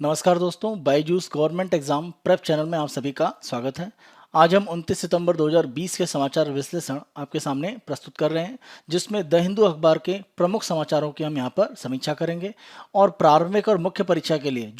नमस्कार दोस्तों, Byju's government exam prep channel में आप सभी का स्वागत है। आज हम 29 सितंबर 2020 के समाचार विश्लेषण आपके सामने प्रस्तुत कर रहे हैं, जिसमें द हिंदू अखबार के प्रमुख समाचारों की हम यहाँ पर समीक्षा करेंगे और प्रारंभिक और मुख्य परीक्षा के लिए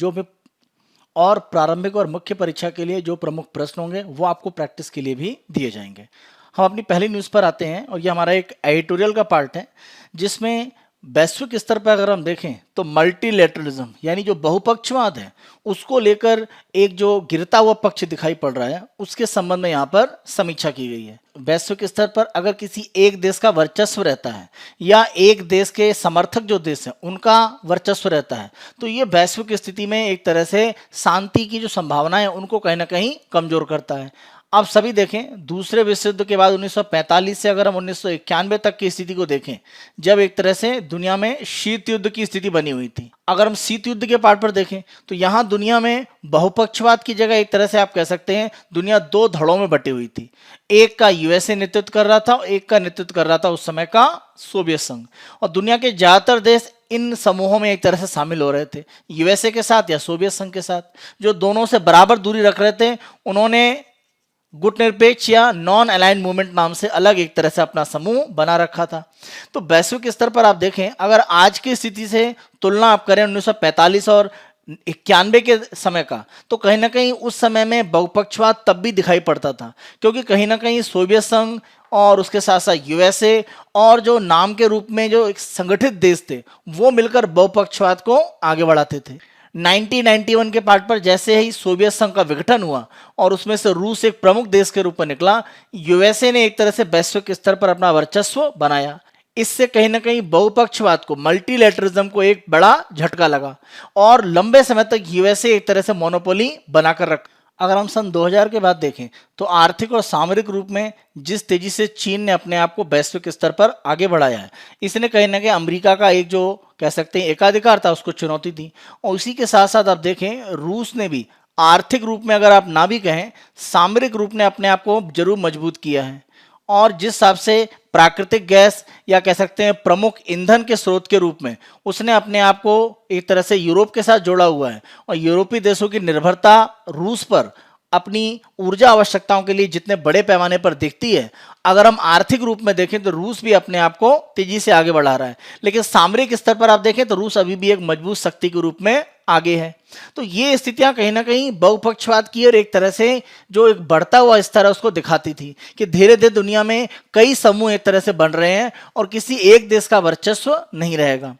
जो प्रमुख प्रश्न होंगे वो आपको प्रैक्टिस के लिए भी दिए जाएंगे। हम अपनी पहली न्यूज़ पर आते हैं और ये हमारा एक एडिटोरियल का पार्ट है, जिसमें वैश्विक स्तर पर अगर हम देखें तो मल्टीलेटरलिज्म यानी जो बहुपक्षवाद है उसको लेकर एक जो गिरता हुआ पक्ष दिखाई पड़ रहा है, उसके संबंध में यहाँ पर समीक्षा की गई है। वैश्विक स्तर पर अगर किसी एक देश का वर्चस्व रहता है या एक देश के समर्थक जो देश हैं उनका वर्चस्व रहता है, तो ये वैश्विक स्थिति में एक तरह से शांति की जो संभावना है उनको कहीं ना कहीं कमजोर करता है। आप सभी देखें, दूसरे विश्व युद्ध के बाद 1945 से अगर हम 1991 तक की स्थिति को देखें, जब एक तरह से दुनिया में शीत युद्ध की स्थिति बनी हुई थी। अगर हम शीत युद्ध के पार्ट पर देखें तो यहाँ दुनिया में बहुपक्षवाद की जगह एक तरह से आप कह सकते हैं दुनिया दो धड़ों में बटी हुई थी। एक का यूएसए नेतृत्व कर रहा था और एक का नेतृत्व कर रहा था उस समय का सोवियत संघ, और दुनिया के ज्यादातर देश इन समूहों में एक तरह से शामिल हो रहे थे, यूएसए के साथ या सोवियत संघ के साथ। जो दोनों से बराबर दूरी रख रहे थे उन्होंने गुटनिरपेक्ष या नॉन अलाइंड मूवमेंट नाम से अलग एक तरह से अपना समूह बना रखा था। तो वैश्विक स्तर पर आप देखें, अगर आज की स्थिति से तुलना आप करें 1945 और 91 के समय का, तो कहीं ना कहीं उस समय में बहुपक्षवाद तब भी दिखाई पड़ता था, क्योंकि कहीं ना कहीं सोवियत संघ और उसके साथ साथ यूएसए और जो नाम के रूप में जो एक संगठित देश थे वो मिलकर बहुपक्षवाद को आगे बढ़ाते थे। 1991 के पार्ट पर जैसे ही सोवियत संघ का विघटन हुआ और उसमें से रूस एक प्रमुख देश के रूप में निकला, यूएसए ने एक तरह से वैश्विक स्तर पर अपना वर्चस्व बनाया। इससे कहीं ना कहीं बहुपक्षवाद को, मल्टीलेटरिज्म को एक बड़ा झटका लगा और लंबे समय तक यूएसए एक तरह से मोनोपोली बनाकर रखा। अगर हम सन 2000 के बाद देखें तो आर्थिक और सामरिक रूप में जिस तेजी से चीन ने अपने आप को वैश्विक स्तर पर आगे बढ़ाया है, इसने कहीं ना कहीं अमेरिका का एक जो कह सकते हैं एकाधिकार था उसको चुनौती दी। और उसी के साथ साथ आप देखें रूस ने भी आर्थिक रूप में, अगर आप ना भी कहें, सामरिक रूप में अपने आप को जरूर मजबूत किया है। और जिस हिसाब से प्राकृतिक गैस या कह सकते हैं प्रमुख ईंधन के स्रोत के रूप में उसने अपने आप को एक तरह से यूरोप के साथ जोड़ा हुआ है, और यूरोपीय देशों की निर्भरता रूस पर अपनी ऊर्जा आवश्यकताओं के लिए जितने बड़े पैमाने पर दिखती है, अगर हम आर्थिक रूप में देखें तो रूस भी अपने आप को तेजी से आगे बढ़ा रहा है। लेकिन सामरिक स्तर पर आप देखें तो रूस अभी भी एक मजबूत शक्ति के रूप में आगे है। तो ये स्थितियां कहीं ना कहीं बहुपक्षवाद की और एक तरह से जो एक बढ़ता हुआ स्तर है उसको दिखाती थी कि धीरे धीरे दुनिया में कई समूह एक तरह से बन रहे हैं और किसी एक देश का वर्चस्व नहीं रहेगा।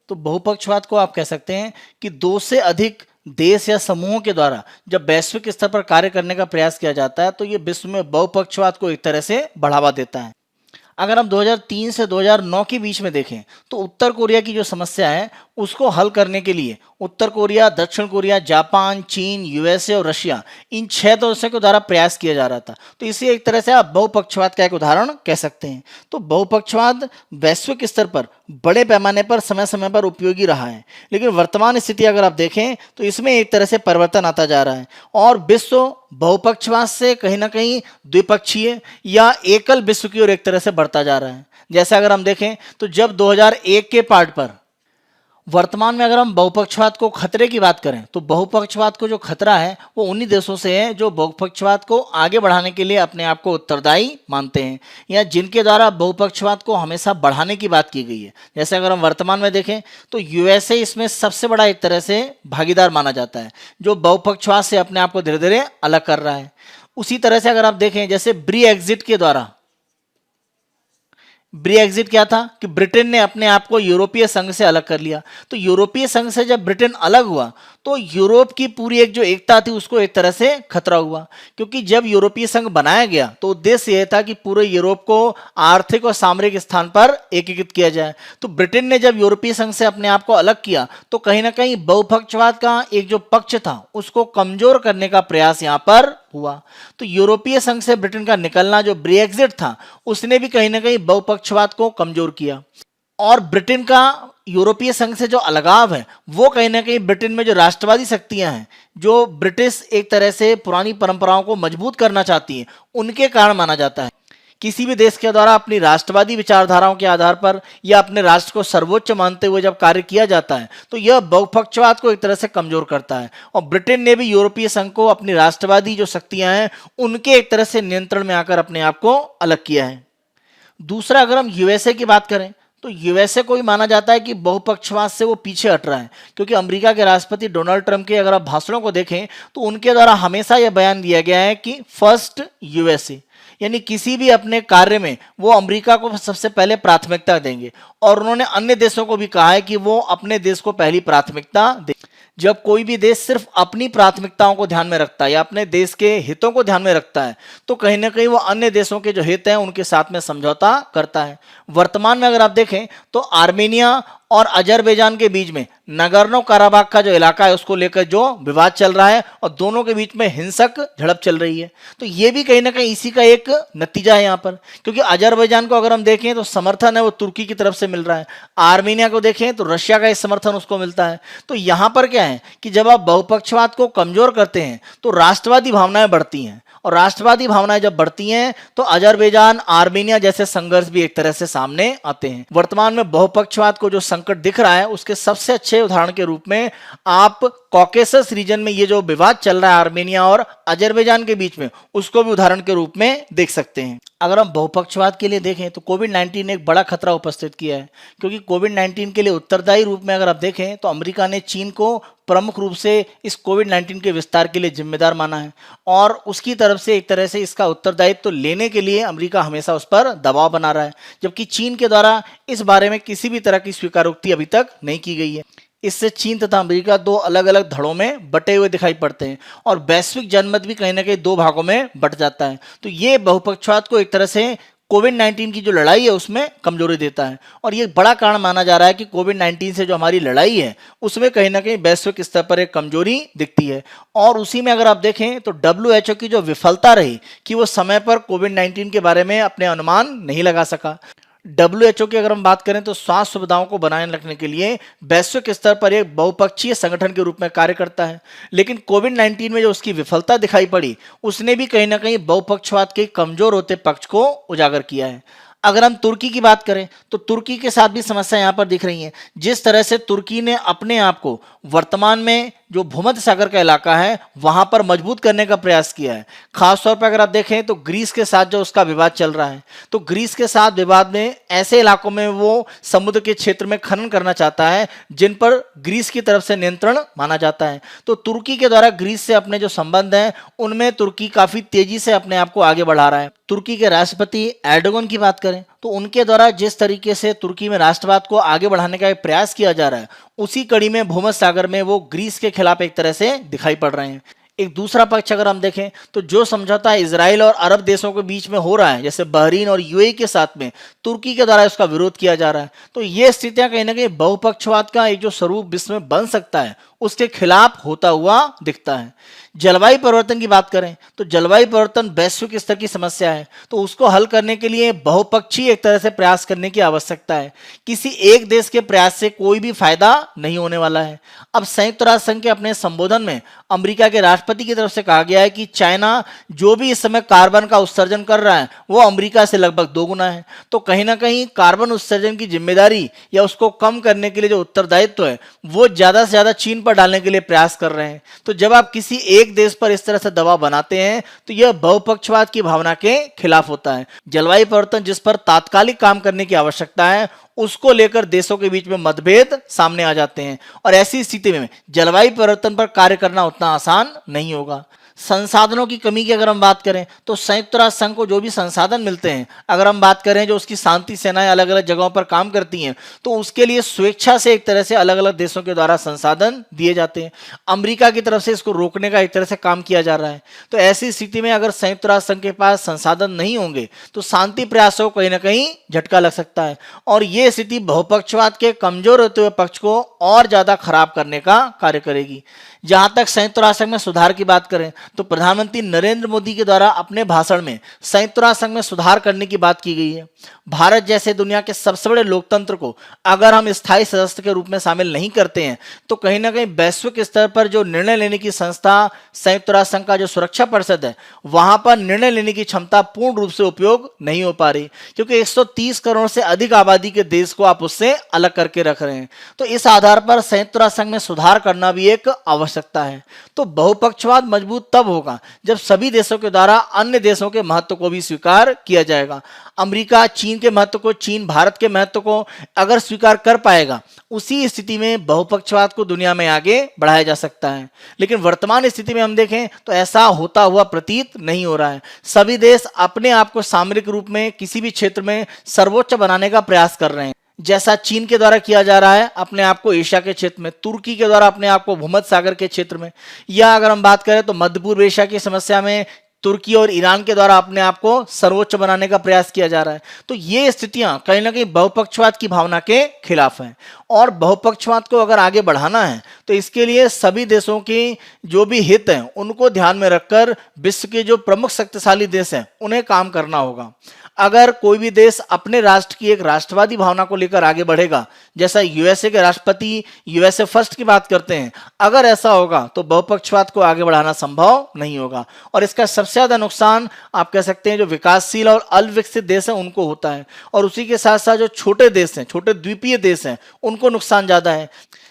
तो बहुपक्षवाद को आप कह सकते हैं कि दो से अधिक देश या समूहों के द्वारा जब वैश्विक स्तर पर कार्य करने का प्रयास किया जाता है तो ये विश्व में बहुपक्षवाद को एक तरह से बढ़ावा देता है। अगर हम 2003 से 2009 के बीच में देखें तो उत्तर कोरिया की जो समस्या है उसको हल करने के लिए उत्तर कोरिया, दक्षिण कोरिया, जापान, चीन, यूएसए और रशिया, इन 6 देशों के द्वारा प्रयास किया जा रहा था। तो इसे एक तरह से आप बहुपक्षवाद का एक उदाहरण कह सकते हैं। तो बहुपक्षवाद वैश्विक स्तर पर बड़े पैमाने पर समय समय पर उपयोगी रहा है, लेकिन वर्तमान स्थिति अगर आप देखें तो इसमें एक तरह से परिवर्तन आता जा रहा है और विश्व बहुपक्षवाद से कहीं ना कहीं द्विपक्षीय या एकल विश्व की ओर एक तरह से बढ़ता जा रहा है। जैसे अगर हम देखें तो जब 2001 के पार्ट पर, वर्तमान में अगर हम बहुपक्षवाद को खतरे की बात करें तो बहुपक्षवाद को जो खतरा है वो उन्हीं देशों से है जो बहुपक्षवाद को आगे बढ़ाने के लिए अपने आप को उत्तरदायी मानते हैं या जिनके द्वारा बहुपक्षवाद को हमेशा बढ़ाने की बात की गई है। जैसे अगर हम वर्तमान में देखें तो यूएसए इसमें सबसे बड़ा एक तरह से भागीदार माना जाता है जो बहुपक्षवाद से अपने आप को धीरे धीरे अलग कर रहा है। उसी तरह से अगर आप देखें जैसे ब्रेक्जिट के द्वारा, ब्रेक्जिट क्या था कि ब्रिटेन ने अपने आप को यूरोपीय संघ से अलग कर लिया। तो यूरोपीय संघ से जब ब्रिटेन अलग हुआ तो यूरोप की पूरी एक जो एकता थी उसको एक तरह से खतरा हुआ, क्योंकि जब यूरोपीय संघ बनाया गया तो उद्देश्य यह था कि पूरे यूरोप को आर्थिक और सामरिक स्थान पर एकीकृत किया जाए। तो ब्रिटेन ने जब यूरोपीय संघ से अपने आप को अलग किया तो कहीं ना कहीं बहुपक्षवाद का एक जो पक्ष था उसको कमजोर करने का प्रयास यहाँ पर हुआ। तो यूरोपीय संघ से ब्रिटेन का निकलना जो ब्रेक्जिट था उसने भी कहीं ना कहीं बहुपक्षवाद को कमजोर किया, और ब्रिटेन का यूरोपीय संघ से जो अलगाव है वो कहीं ना कहीं ब्रिटेन में जो राष्ट्रवादी शक्तियां हैं जो ब्रिटिश एक तरह से पुरानी परंपराओं को मजबूत करना चाहती हैं उनके कारण माना जाता है। किसी भी देश के द्वारा अपनी राष्ट्रवादी विचारधाराओं के आधार पर या अपने राष्ट्र को सर्वोच्च मानते हुए जब कार्य किया जाता है तो यह बहुपक्षवाद को एक तरह से कमजोर करता है। और ब्रिटेन ने भी यूरोपीय संघ को अपनी राष्ट्रवादी जो शक्तियां हैं उनके एक तरह से नियंत्रण में आकर अपने आप को अलग किया है। दूसरा, अगर हम यूएसए की बात करें तो यूएसए को भी माना जाता है कि बहुपक्षवाद से वो पीछे हट रहा है, क्योंकि अमेरिका के राष्ट्रपति डोनाल्ड ट्रंप के अगर आप भाषणों को देखें तो उनके द्वारा हमेशा यह बयान दिया गया है कि फर्स्ट यूएसए, यानी किसी भी अपने कार्य में वो अमेरिका को सबसे पहले प्राथमिकता देंगे। और उन्होंने अन्य देशों को भी कहा है कि वो अपने देश को पहली प्राथमिकता दें। जब कोई भी देश सिर्फ अपनी प्राथमिकताओं को ध्यान में रखता है या अपने देश के हितों को ध्यान में रखता है तो कहीं ना कहीं वो अन्य देशों के जो हित हैं उनके साथ में समझौता करता है। वर्तमान में अगर आप देखें तो आर्मेनिया और अजरबैजान के बीच में नगर्नो काराबाग का जो इलाका है उसको लेकर जो विवाद चल रहा है और दोनों के बीच में हिंसक झड़प चल रही है, तो ये भी कहीं ना कहीं इसी का एक नतीजा है यहाँ पर। क्योंकि अजरबैजान को अगर हम देखें तो समर्थन है वो तुर्की की तरफ से मिल रहा है, आर्मेनिया को देखें तो रशिया का समर्थन उसको मिलता है। तो यहाँ पर क्या है कि जब आप बहुपक्षवाद को कमजोर करते हैं तो राष्ट्रवादी भावनाएं बढ़ती हैं, और राष्ट्रवादी भावनाएं जब बढ़ती हैं तो अजरबैजान आर्मेनिया जैसे संघर्ष भी एक तरह से सामने आते हैं। वर्तमान में बहुपक्षवाद को जो संकट दिख रहा है उसके सबसे अच्छे उदाहरण के रूप में आप कॉकेसस रीजन में ये जो विवाद चल रहा है आर्मेनिया और अजरबैजान के बीच में उसको भी उदाहरण के रूप में देख सकते हैं। अगर हम बहुपक्षवाद के लिए देखें तो कोविड-19 ने एक बड़ा खतरा उपस्थित किया है, क्योंकि कोविड-19 के लिए उत्तरदायी रूप में अगर आप देखें तो अमेरिका ने चीन को प्रमुख रूप से इस कोविड-19 के विस्तार के लिए जिम्मेदार माना है, और उसकी तरफ से एक तरह से इसका उत्तरदायित्व लेने के लिए अमेरिका हमेशा उस पर दबाव बना रहा है, जबकि चीन के द्वारा इस बारे में किसी भी तरह की स्वीकारोक्ति अभी तक नहीं की गई है। इससे चीन तथा अमेरिका दो अलग अलग धड़ों में बटे हुए दिखाई पड़ते हैं और वैश्विक जनमत भी कहीं ना कहीं दो भागों में बट जाता है। तो ये बहुपक्षवाद को एक तरह से कोविड-19 की जो लड़ाई है उसमें कमजोरी देता है, और ये बड़ा कारण माना जा रहा है कि कोविड-19 से जो हमारी लड़ाई है उसमें कहीं ना कहीं वैश्विक स्तर पर एक कमजोरी दिखती है। और उसी में अगर आप देखें तो WHO की जो विफलता रही कि वो समय पर कोविड-19 के बारे में अपने अनुमान नहीं लगा सका। WHO की अगर हम बात करें तो स्वास्थ्य सुविधाओं को बनाए रखने के लिए वैश्विक स्तर पर एक बहुपक्षीय संगठन के रूप में कार्य करता है, लेकिन कोविड-19 में जो उसकी विफलता दिखाई पड़ी उसने भी कहीं ना कहीं बहुपक्षवाद के कमजोर होते पक्ष को उजागर किया है। अगर हम तुर्की की बात करें तो तुर्की के साथ भी समस्या यहाँ पर दिख रही है। जिस तरह से तुर्की ने अपने आप को वर्तमान में जो भूमध्य सागर का इलाका है वहां पर मजबूत करने का प्रयास किया है, खासतौर पर अगर आप देखें तो ग्रीस के साथ जो उसका विवाद चल रहा है, तो ग्रीस के साथ विवाद में ऐसे इलाकों में वो समुद्र के क्षेत्र में खनन करना चाहता है जिन पर ग्रीस की तरफ से नियंत्रण माना जाता है। तो तुर्की के द्वारा ग्रीस से अपने जो संबंध हैं उनमें तुर्की काफी तेजी से अपने आप को आगे बढ़ा रहा है। तुर्की के राष्ट्रपति एर्डोगन की बात करें तो उनके द्वारा जिस तरीके से तुर्की में राष्ट्रवाद को आगे बढ़ाने का एक प्रयास किया जा रहा है उसी कड़ी में भूमध्य सागर में वो ग्रीस के खिलाफ एक तरह से दिखाई पड़ रहे हैं। एक दूसरा पक्ष अगर हम देखें तो जो समझौता इजराइल और अरब देशों के बीच में हो रहा है, जैसे बहरीन और यूएई के साथ में तुर्की के द्वारा इसका विरोध किया जा रहा है, तो ये स्थितियां कहीं ना कहीं बहुपक्षवाद का एक जो स्वरूप विश्व में बन सकता है उसके खिलाफ होता हुआ दिखता है। जलवायु परिवर्तन की बात करें तो जलवायु परिवर्तन वैश्विक स्तर की समस्या है, तो उसको हल करने के लिए बहुपक्षीय एक तरह से प्रयास करने की आवश्यकता है। किसी एक देश के प्रयास से कोई भी फायदा नहीं होने वाला है। अब संयुक्त राष्ट्र संघ के अपने संबोधन में अमेरिका के राष्ट्रपति की तरफ से कहा गया है कि चाइना जो भी इस समय कार्बन का उत्सर्जन कर रहा है वो अमेरिका से लगभग 2 गुना है। तो कहीं ना कहीं कार्बन उत्सर्जन की जिम्मेदारी या उसको कम करने के लिए जो उत्तरदायित्व है वो ज्यादा से ज्यादा चीन पर डालने के लिए प्रयास कर रहे हैं। तो जब आप किसी एक देश पर इस तरह से दबाव बनाते हैं तो यह बहुपक्षवाद की भावना के खिलाफ होता है। जलवायु परिवर्तन जिस पर तात्कालिक काम करने की आवश्यकता है उसको लेकर देशों के बीच में मतभेद सामने आ जाते हैं, और ऐसी स्थिति में जलवायु परिवर्तन पर कार्य करना उतना आसान नहीं होगा। संसाधनों की कमी की अगर हम बात करें तो संयुक्त राष्ट्र संघ को जो भी संसाधन मिलते हैं, अगर हम बात करें जो उसकी शांति सेनाएं अलग अलग जगहों पर काम करती हैं, तो उसके लिए स्वेच्छा से एक तरह से अलग अलग देशों के द्वारा संसाधन दिए जाते हैं। अमेरिका की तरफ से इसको रोकने का एक तरह से काम किया जा रहा है। तो ऐसी स्थिति में अगर संयुक्त राष्ट्र संघ के पास संसाधन नहीं होंगे तो शांति प्रयासों को कहीं ना कहीं झटका लग सकता है, और ये स्थिति बहुपक्षवाद के कमजोर होते हुए पक्ष को और ज्यादा खराब करने का कार्य करेगी। जहां तक संयुक्त राष्ट्र संघ में सुधार की बात करें तो प्रधानमंत्री नरेंद्र मोदी के द्वारा अपने भाषण में संयुक्त राष्ट्र संघ में सुधार करने की बात की गई है। भारत जैसे दुनिया के सबसे बड़े लोकतंत्र को अगर हम स्थायी सदस्य के रूप में शामिल नहीं करते हैं तो कहीं ना कहीं वैश्विक स्तर पर जो निर्णय लेने की संस्था संयुक्त राष्ट्र संघ का जो सुरक्षा परिषद है वहां पर निर्णय लेने की क्षमता पूर्ण रूप से उपयोग नहीं हो पा रही, क्योंकि 130 करोड़ से अधिक आबादी के देश को आप उससे अलग करके रख रहे हैं। तो इस आधार पर संयुक्त राष्ट्र संघ में सुधार करना भी एक आवश्यकता है। तो बहुपक्षवाद मजबूत तब होगा जब सभी देशों के द्वारा अन्य देशों के महत्व को भी स्वीकार किया जाएगा। अमेरिका चीन के महत्व को, चीन भारत के महत्व को अगर स्वीकार कर पाएगा, उसी स्थिति में बहुपक्षवाद को दुनिया में आगे बढ़ाया जा सकता है। लेकिन वर्तमान स्थिति में हम देखें तो ऐसा होता हुआ प्रतीत नहीं हो रहा है। सभी देश अपने आप को सामरिक रूप में किसी भी क्षेत्र में सर्वोच्च बनाने का प्रयास कर रहे हैं, जैसा चीन के द्वारा किया जा रहा है अपने आप को एशिया के क्षेत्र में, तुर्की के द्वारा अपने आप को भूमध्य सागर के क्षेत्र में, या अगर हम बात करें तो मध्य पूर्व एशिया की समस्या में तुर्की और ईरान के द्वारा अपने आप को सर्वोच्च बनाने का प्रयास किया जा रहा है। तो ये स्थितियां कहीं ना कहीं बहुपक्षवाद की भावना के खिलाफ हैं, और बहुपक्षवाद को अगर आगे बढ़ाना है तो इसके लिए सभी देशों के जो भी हित हैं उनको ध्यान में रखकर विश्व के जो प्रमुख शक्तिशाली देश हैं उन्हें काम करना होगा। अगर कोई भी देश अपने राष्ट्र की एक राष्ट्रवादी भावना को लेकर आगे बढ़ेगा, जैसा यूएसए के राष्ट्रपति यूएसए फर्स्ट की बात करते हैं, अगर ऐसा होगा तो बहुपक्षवाद को आगे बढ़ाना संभव नहीं होगा। और इसका सबसे ज्यादा नुकसान आप कह सकते हैं जो विकासशील और अल्पविकसित देश हैं उनको होता है, और उसी के साथ साथ जो छोटे देश हैं, छोटे द्वीपीय देश हैं, उनको नुकसान ज्यादा है।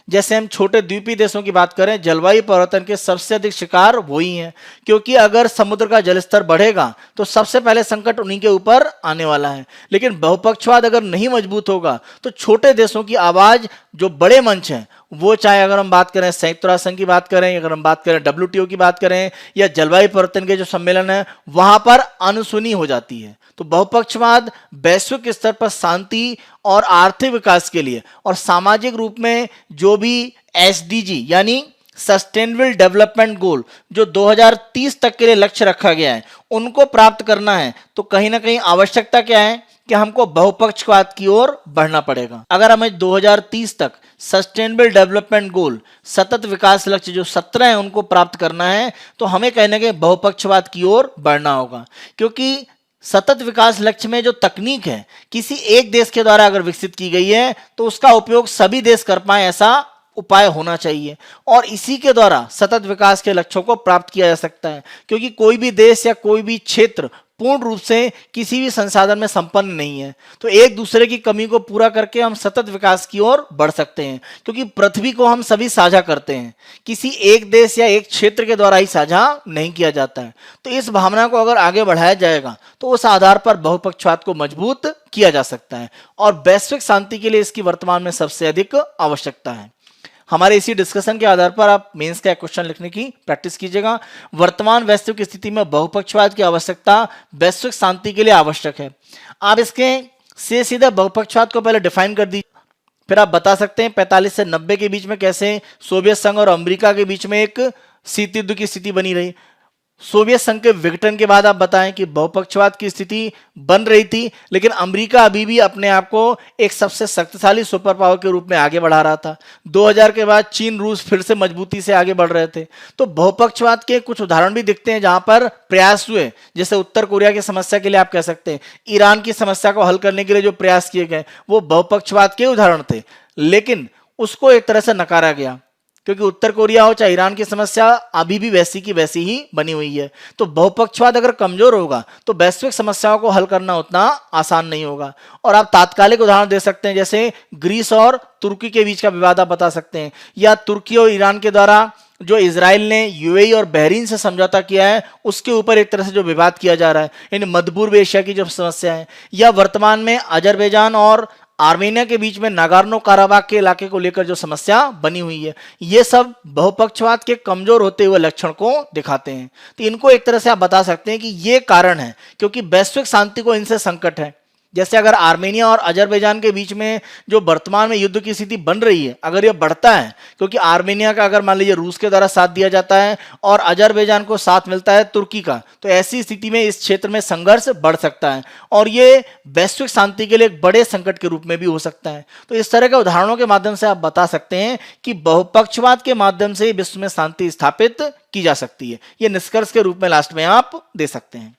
जैसे हम छोटे द्वीपीय देशों की बात करें, जलवायु परिवर्तन के सबसे अधिक शिकार वही हैं, क्योंकि अगर समुद्र का जलस्तर बढ़ेगा तो सबसे पहले संकट उन्हीं के ऊपर आने वाला है। लेकिन बहुपक्षवाद अगर नहीं मजबूत होगा तो छोटे देशों की आवाज जो बड़े मंच हैं, वो चाहे अगर हम बात करें संयुक्त राष्ट्र संघ की बात करें, अगर हम बात करें WTO की बात करें, या जलवायु परिवर्तन के जो सम्मेलन है, वहां पर अनसुनी हो जाती है। तो बहुपक्षवाद वैश्विक स्तर पर शांति और आर्थिक विकास के लिए और सामाजिक रूप में जो भी SDG यानी सस्टेनेबल डेवलपमेंट गोल जो 2030 तक के लिए लक्ष्य रखा गया है, उनको प्राप्त करना है तो कहीं ना कहीं आवश्यकता क्या है कि हमको बहुपक्षवाद की ओर बढ़ना पड़ेगा। अगर हमें 2030 तक सस्टेनेबल डेवलपमेंट गोल, सतत विकास लक्ष्य जो 17 है, उनको प्राप्त करना है तो हमें कहीं ना कहीं बहुपक्षवाद की ओर बढ़ना होगा। क्योंकि सतत विकास लक्ष्य में जो तकनीक है किसी एक देश के द्वारा अगर विकसित की गई है तो उसका उपयोग सभी देश कर पाए, ऐसा उपाय होना चाहिए, और इसी के द्वारा सतत विकास के लक्ष्यों को प्राप्त किया जा सकता है। क्योंकि कोई भी देश या कोई भी क्षेत्र पूर्ण रूप से किसी भी संसाधन में संपन्न नहीं है, तो एक दूसरे की कमी को पूरा करके हम सतत विकास की ओर बढ़ सकते हैं। क्योंकि पृथ्वी को हम सभी साझा करते हैं, किसी एक देश या एक क्षेत्र के द्वारा ही साझा नहीं किया जाता है। तो इस भावना को अगर आगे बढ़ाया जाएगा तो उस आधार पर बहुपक्षवाद को मजबूत किया जा सकता है, और वैश्विक शांति के लिए इसकी वर्तमान में सबसे अधिक आवश्यकता है। हमारे इसी डिस्कशन के आधार पर आप मेंस का क्वेश्चन लिखने की प्रैक्टिस कीजिएगा। वर्तमान वैश्विक स्थिति में बहुपक्षवाद की आवश्यकता वैश्विक शांति के लिए आवश्यक है। आप इसके से सीधे बहुपक्षवाद को पहले डिफाइन कर दीजिए, फिर आप बता सकते हैं 45 से 90 के बीच में कैसे सोवियत संघ और अमेरिका के बीच में एक शीत युद्ध की स्थिति बनी रही। सोवियत संघ के विघटन के बाद आप बताएं कि बहुपक्षवाद की स्थिति बन रही थी, लेकिन अमेरिका अभी भी अपने आप को एक सबसे शक्तिशाली सुपर पावर के रूप में आगे बढ़ा रहा था। 2000 के बाद चीन रूस फिर से मजबूती से आगे बढ़ रहे थे। तो बहुपक्षवाद के कुछ उदाहरण भी दिखते हैं जहां पर प्रयास हुए, जैसे उत्तर कोरिया की समस्या के लिए आप कह सकते हैं, ईरान की समस्या को हल करने के लिए जो प्रयास किए गए वो बहुपक्षवाद के उदाहरण थे, लेकिन उसको एक तरह से नकारा गया, क्योंकि उत्तर कोरिया हो चाहे ईरान की समस्या अभी भी वैसी की वैसी ही बनी हुई है। तो बहुपक्षवाद अगर कमजोर होगा तो वैश्विक समस्याओं को हल करना उतना आसान नहीं होगा। और आप तात्कालिक उदाहरण दे सकते हैं, जैसे ग्रीस और तुर्की के बीच का विवाद आप बता सकते हैं, या तुर्की और ईरान के द्वारा जो इजराइल ने यूएई और बहरीन से समझौता किया है उसके ऊपर एक तरह से जो विवाद किया जा रहा है, इन मध्य पूर्व एशिया की जो समस्या है, या वर्तमान में अजरबैजान और आर्मेनिया के बीच में नागोर्नो काराबाख के इलाके को लेकर जो समस्या बनी हुई है, ये सब बहुपक्षवाद के कमजोर होते हुए लक्षण को दिखाते हैं। तो इनको एक तरह से आप बता सकते हैं कि ये कारण है, क्योंकि वैश्विक शांति को इनसे संकट है। जैसे अगर आर्मेनिया और अजरबैजान के बीच में जो वर्तमान में युद्ध की स्थिति बन रही है, अगर ये बढ़ता है, क्योंकि आर्मेनिया का अगर मान लीजिए रूस के द्वारा साथ दिया जाता है और अजरबैजान को साथ मिलता है तुर्की का, तो ऐसी स्थिति में इस क्षेत्र में संघर्ष बढ़ सकता है और ये वैश्विक शांति के लिए एक बड़े संकट के रूप में भी हो सकता है। तो इस तरह के उदाहरणों के माध्यम से आप बता सकते हैं कि बहुपक्षवाद के माध्यम से विश्व में शांति स्थापित की जा सकती है। ये निष्कर्ष के रूप में लास्ट में आप दे सकते हैं।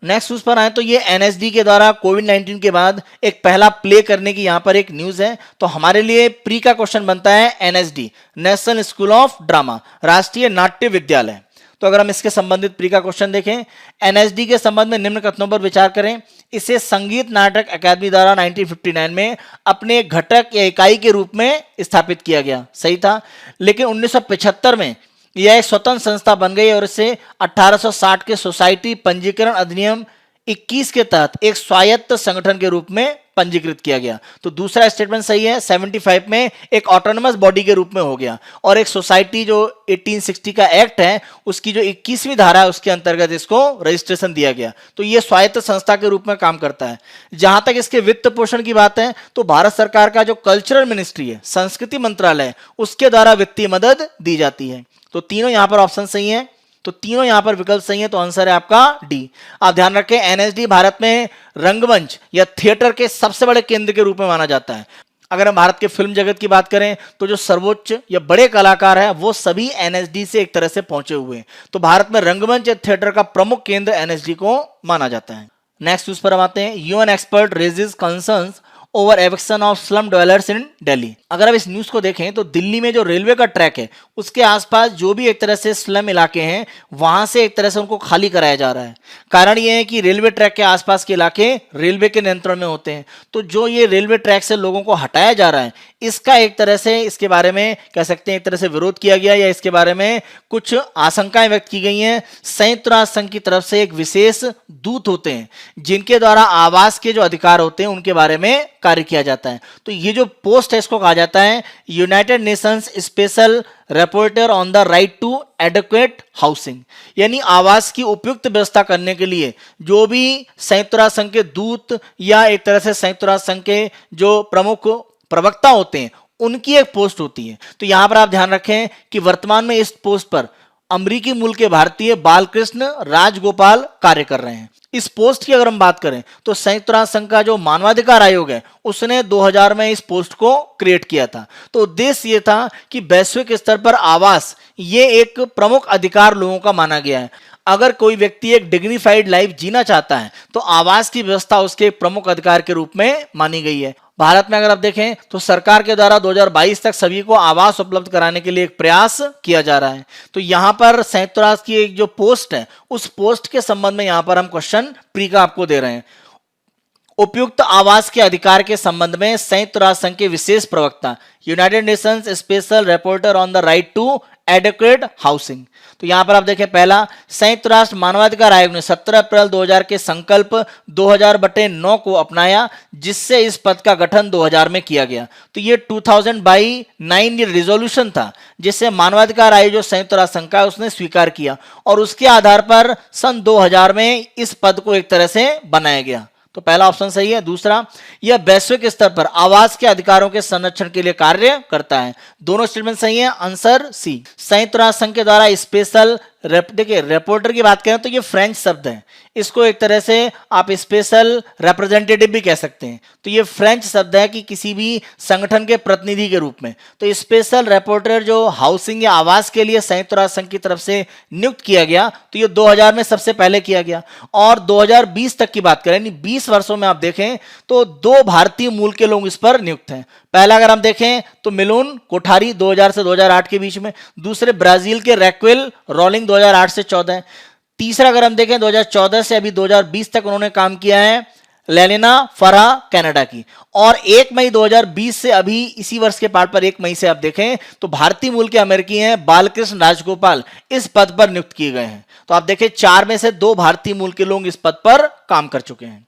नेक्स्ट न्यूज पर आए तो ये एनएसडी के द्वारा कोविड-19 के बाद एक पहला प्ले करने की यहां पर एक न्यूज है। तो हमारे लिए प्री का क्वेश्चन बनता है NSD, national school of drama, राष्ट्रीय नाट्य विद्यालय। तो अगर हम इसके संबंधित प्री का क्वेश्चन देखें, एनएसडी के संबंध में निम्न कथनों पर विचार करें। इसे संगीत नाटक अकादमी द्वारा 1959 में अपने घटक या इकाई के रूप में स्थापित किया गया, सही था। लेकिन 1975 में यह एक स्वतंत्र संस्था बन गई और इसे 1860 के सोसाइटी पंजीकरण अधिनियम 21 के तहत एक स्वायत्त संगठन के रूप में पंजीकृत किया गया। तो दूसरा स्टेटमेंट सही है। 75 में एक ऑटोनमस बॉडी के रूप में हो गया और एक सोसाइटी जो 1860 का एक्ट है उसकी जो 21वीं धारा है उसके अंतर्गत इसको रजिस्ट्रेशन दिया गया। तो ये स्वायत्त संस्था के रूप में काम करता है। जहां तक इसके वित्त पोषण की बात है तो भारत सरकार का जो कल्चरल मिनिस्ट्री है, संस्कृति मंत्रालय, उसके द्वारा वित्तीय मदद दी जाती है। तो तीनों यहां पर ऑप्शन सही है, तो तीनों यहां पर विकल्प सही है, तो आंसर है आपका डी। आप ध्यान रखें एनएसडी भारत में रंगमंच या थिएटर के सबसे बड़े केंद्र के रूप में माना जाता है। अगर हम भारत के फिल्म जगत की बात करें तो जो सर्वोच्च या बड़े कलाकार हैं वो सभी एनएसडी से एक तरह से पहुंचे हुए हैं। तो भारत में रंगमंच या थिएटर का प्रमुख केंद्र एनएसडी को माना जाता है। नेक्स्ट न्यूज पर हम आते हैं। UN expert raises concerns over eviction of slum dwellers in Delhi. अगर आप इस न्यूज को देखें तो दिल्ली में जो रेलवे का ट्रैक है उसके आसपास जो भी एक तरह से स्लम इलाके हैं वहां से एक तरह से उनको खाली कराया जा रहा है। कारण ये है कि रेलवे ट्रैक के आसपास के इलाके रेलवे के नियंत्रण में होते हैं। तो जो ये रेलवे ट्रैक से लोगों को हटाया जा रहा है इसका एक तरह से इसके बारे में कह सकते हैं एक तरह से विरोध किया गया या इसके बारे में कुछ आशंकाएं व्यक्त की गई हैं। संयुक्त राष्ट्र संघ की तरफ से एक विशेष दूत होते हैं जिनके द्वारा आवास के जो अधिकार होते हैं उनके बारे में कार्य किया जाता है। तो ये जो पोस्ट है इसको कहा जाता है United Nations special reporter on the right to adequate housing, यानी आवास की उपयुक्त व्यवस्था करने के लिए जो भी संयुक्त राष्ट्र संघ के दूत या एक तरह से संयुक्त राष्ट्र संघ के जो प्रमुख प्रवक्ता होते हैं उनकी एक पोस्ट होती है। तो यहां पर आप ध्यान रखें कि वर्तमान में इस पोस्ट पर अमेरिकी मूल के भारतीय बालकृष्ण राजगोपाल कार्य कर रहे हैं। इस पोस्ट की अगर हम बात करें तो संयुक्त राष्ट्र संघ का जो मानवाधिकार आयोग है उसने 2000 में इस पोस्ट को क्रिएट किया था। तो उद्देश्य ये था कि वैश्विक स्तर पर आवास ये एक प्रमुख अधिकार लोगों का माना गया है। अगर कोई व्यक्ति एक डिग्निफाइड लाइफ जीना चाहता है तो आवास की व्यवस्था उसके प्रमुख अधिकार के रूप में मानी गई है। भारत में अगर आप देखें तो सरकार के द्वारा 2022 तक सभी को आवास उपलब्ध कराने के लिए एक प्रयास किया जा रहा है। तो यहां पर संयुक्त राष्ट्र की एक जो पोस्ट है उस पोस्ट के संबंध में यहां पर हम क्वेश्चन प्री का आपको दे रहे हैं। उपयुक्त आवास के अधिकार के संबंध में संयुक्त राष्ट्र संघ के विशेष प्रवक्ता United Nations special reporter on the right to adequate housing. तो यहां पर आप देखें पहला, संयुक्त राष्ट्र मानवाधिकार आयोग ने 17 अप्रैल 2000 के संकल्प 2000/9 को अपनाया जिससे इस पद का गठन 2000 में किया गया। तो ये 2000/9 रिजोल्यूशन था जिससे मानवाधिकार आयोग जो संयुक्त राष्ट्र संघ का उसने स्वीकार किया और उसके आधार पर सन 2000 में इस पद को एक तरह से बनाया गया। तो पहला ऑप्शन सही है। दूसरा, यह वैश्विक स्तर पर आवास के अधिकारों के संरक्षण के लिए कार्य करता है। दोनों स्टेटमेंट सही है, आंसर सी। संयुक्त राष्ट्र संघ के द्वारा स्पेशल देखिए रिपोर्टर की बात करें तो ये फ्रेंच शब्द है, इसको एक तरह से आप स्पेशल रिप्रेजेंटेटिव भी कह सकते हैं। तो ये फ्रेंच शब्द है कि किसी भी संगठन के प्रतिनिधि के रूप में। तो स्पेशल रिपोर्टर जो हाउसिंग या आवास के लिए संयुक्त राष्ट्र संघ की तरफ से नियुक्त किया गया तो ये 2000 में सबसे पहले किया गया और 2020 तक की बात करें यानी 20 वर्षों में आप देखें तो 2 भारतीय मूल के लोग इस पर नियुक्त हैं। पहला अगर हम देखें तो मिलोन कोठारी 2000 से 2008 के बीच में, दूसरे ब्राजील के रैक्वेल रॉलिंग 2008 से 14, तीसरा अगर हम देखें 2014 से अभी 2020 तक उन्होंने काम किया है लेलिना फरा कनाडा की, और 1 मई 2020 से अभी इसी वर्ष के पार्ट पर 1 मई से आप देखें तो भारतीय मूल के अमेरिकी हैं बालकृष्ण राजगोपाल इस पद पर नियुक्त किए गए हैं। तो आप देखें 4 में से 2 भारतीय मूल के लोग इस पद पर काम कर चुके हैं।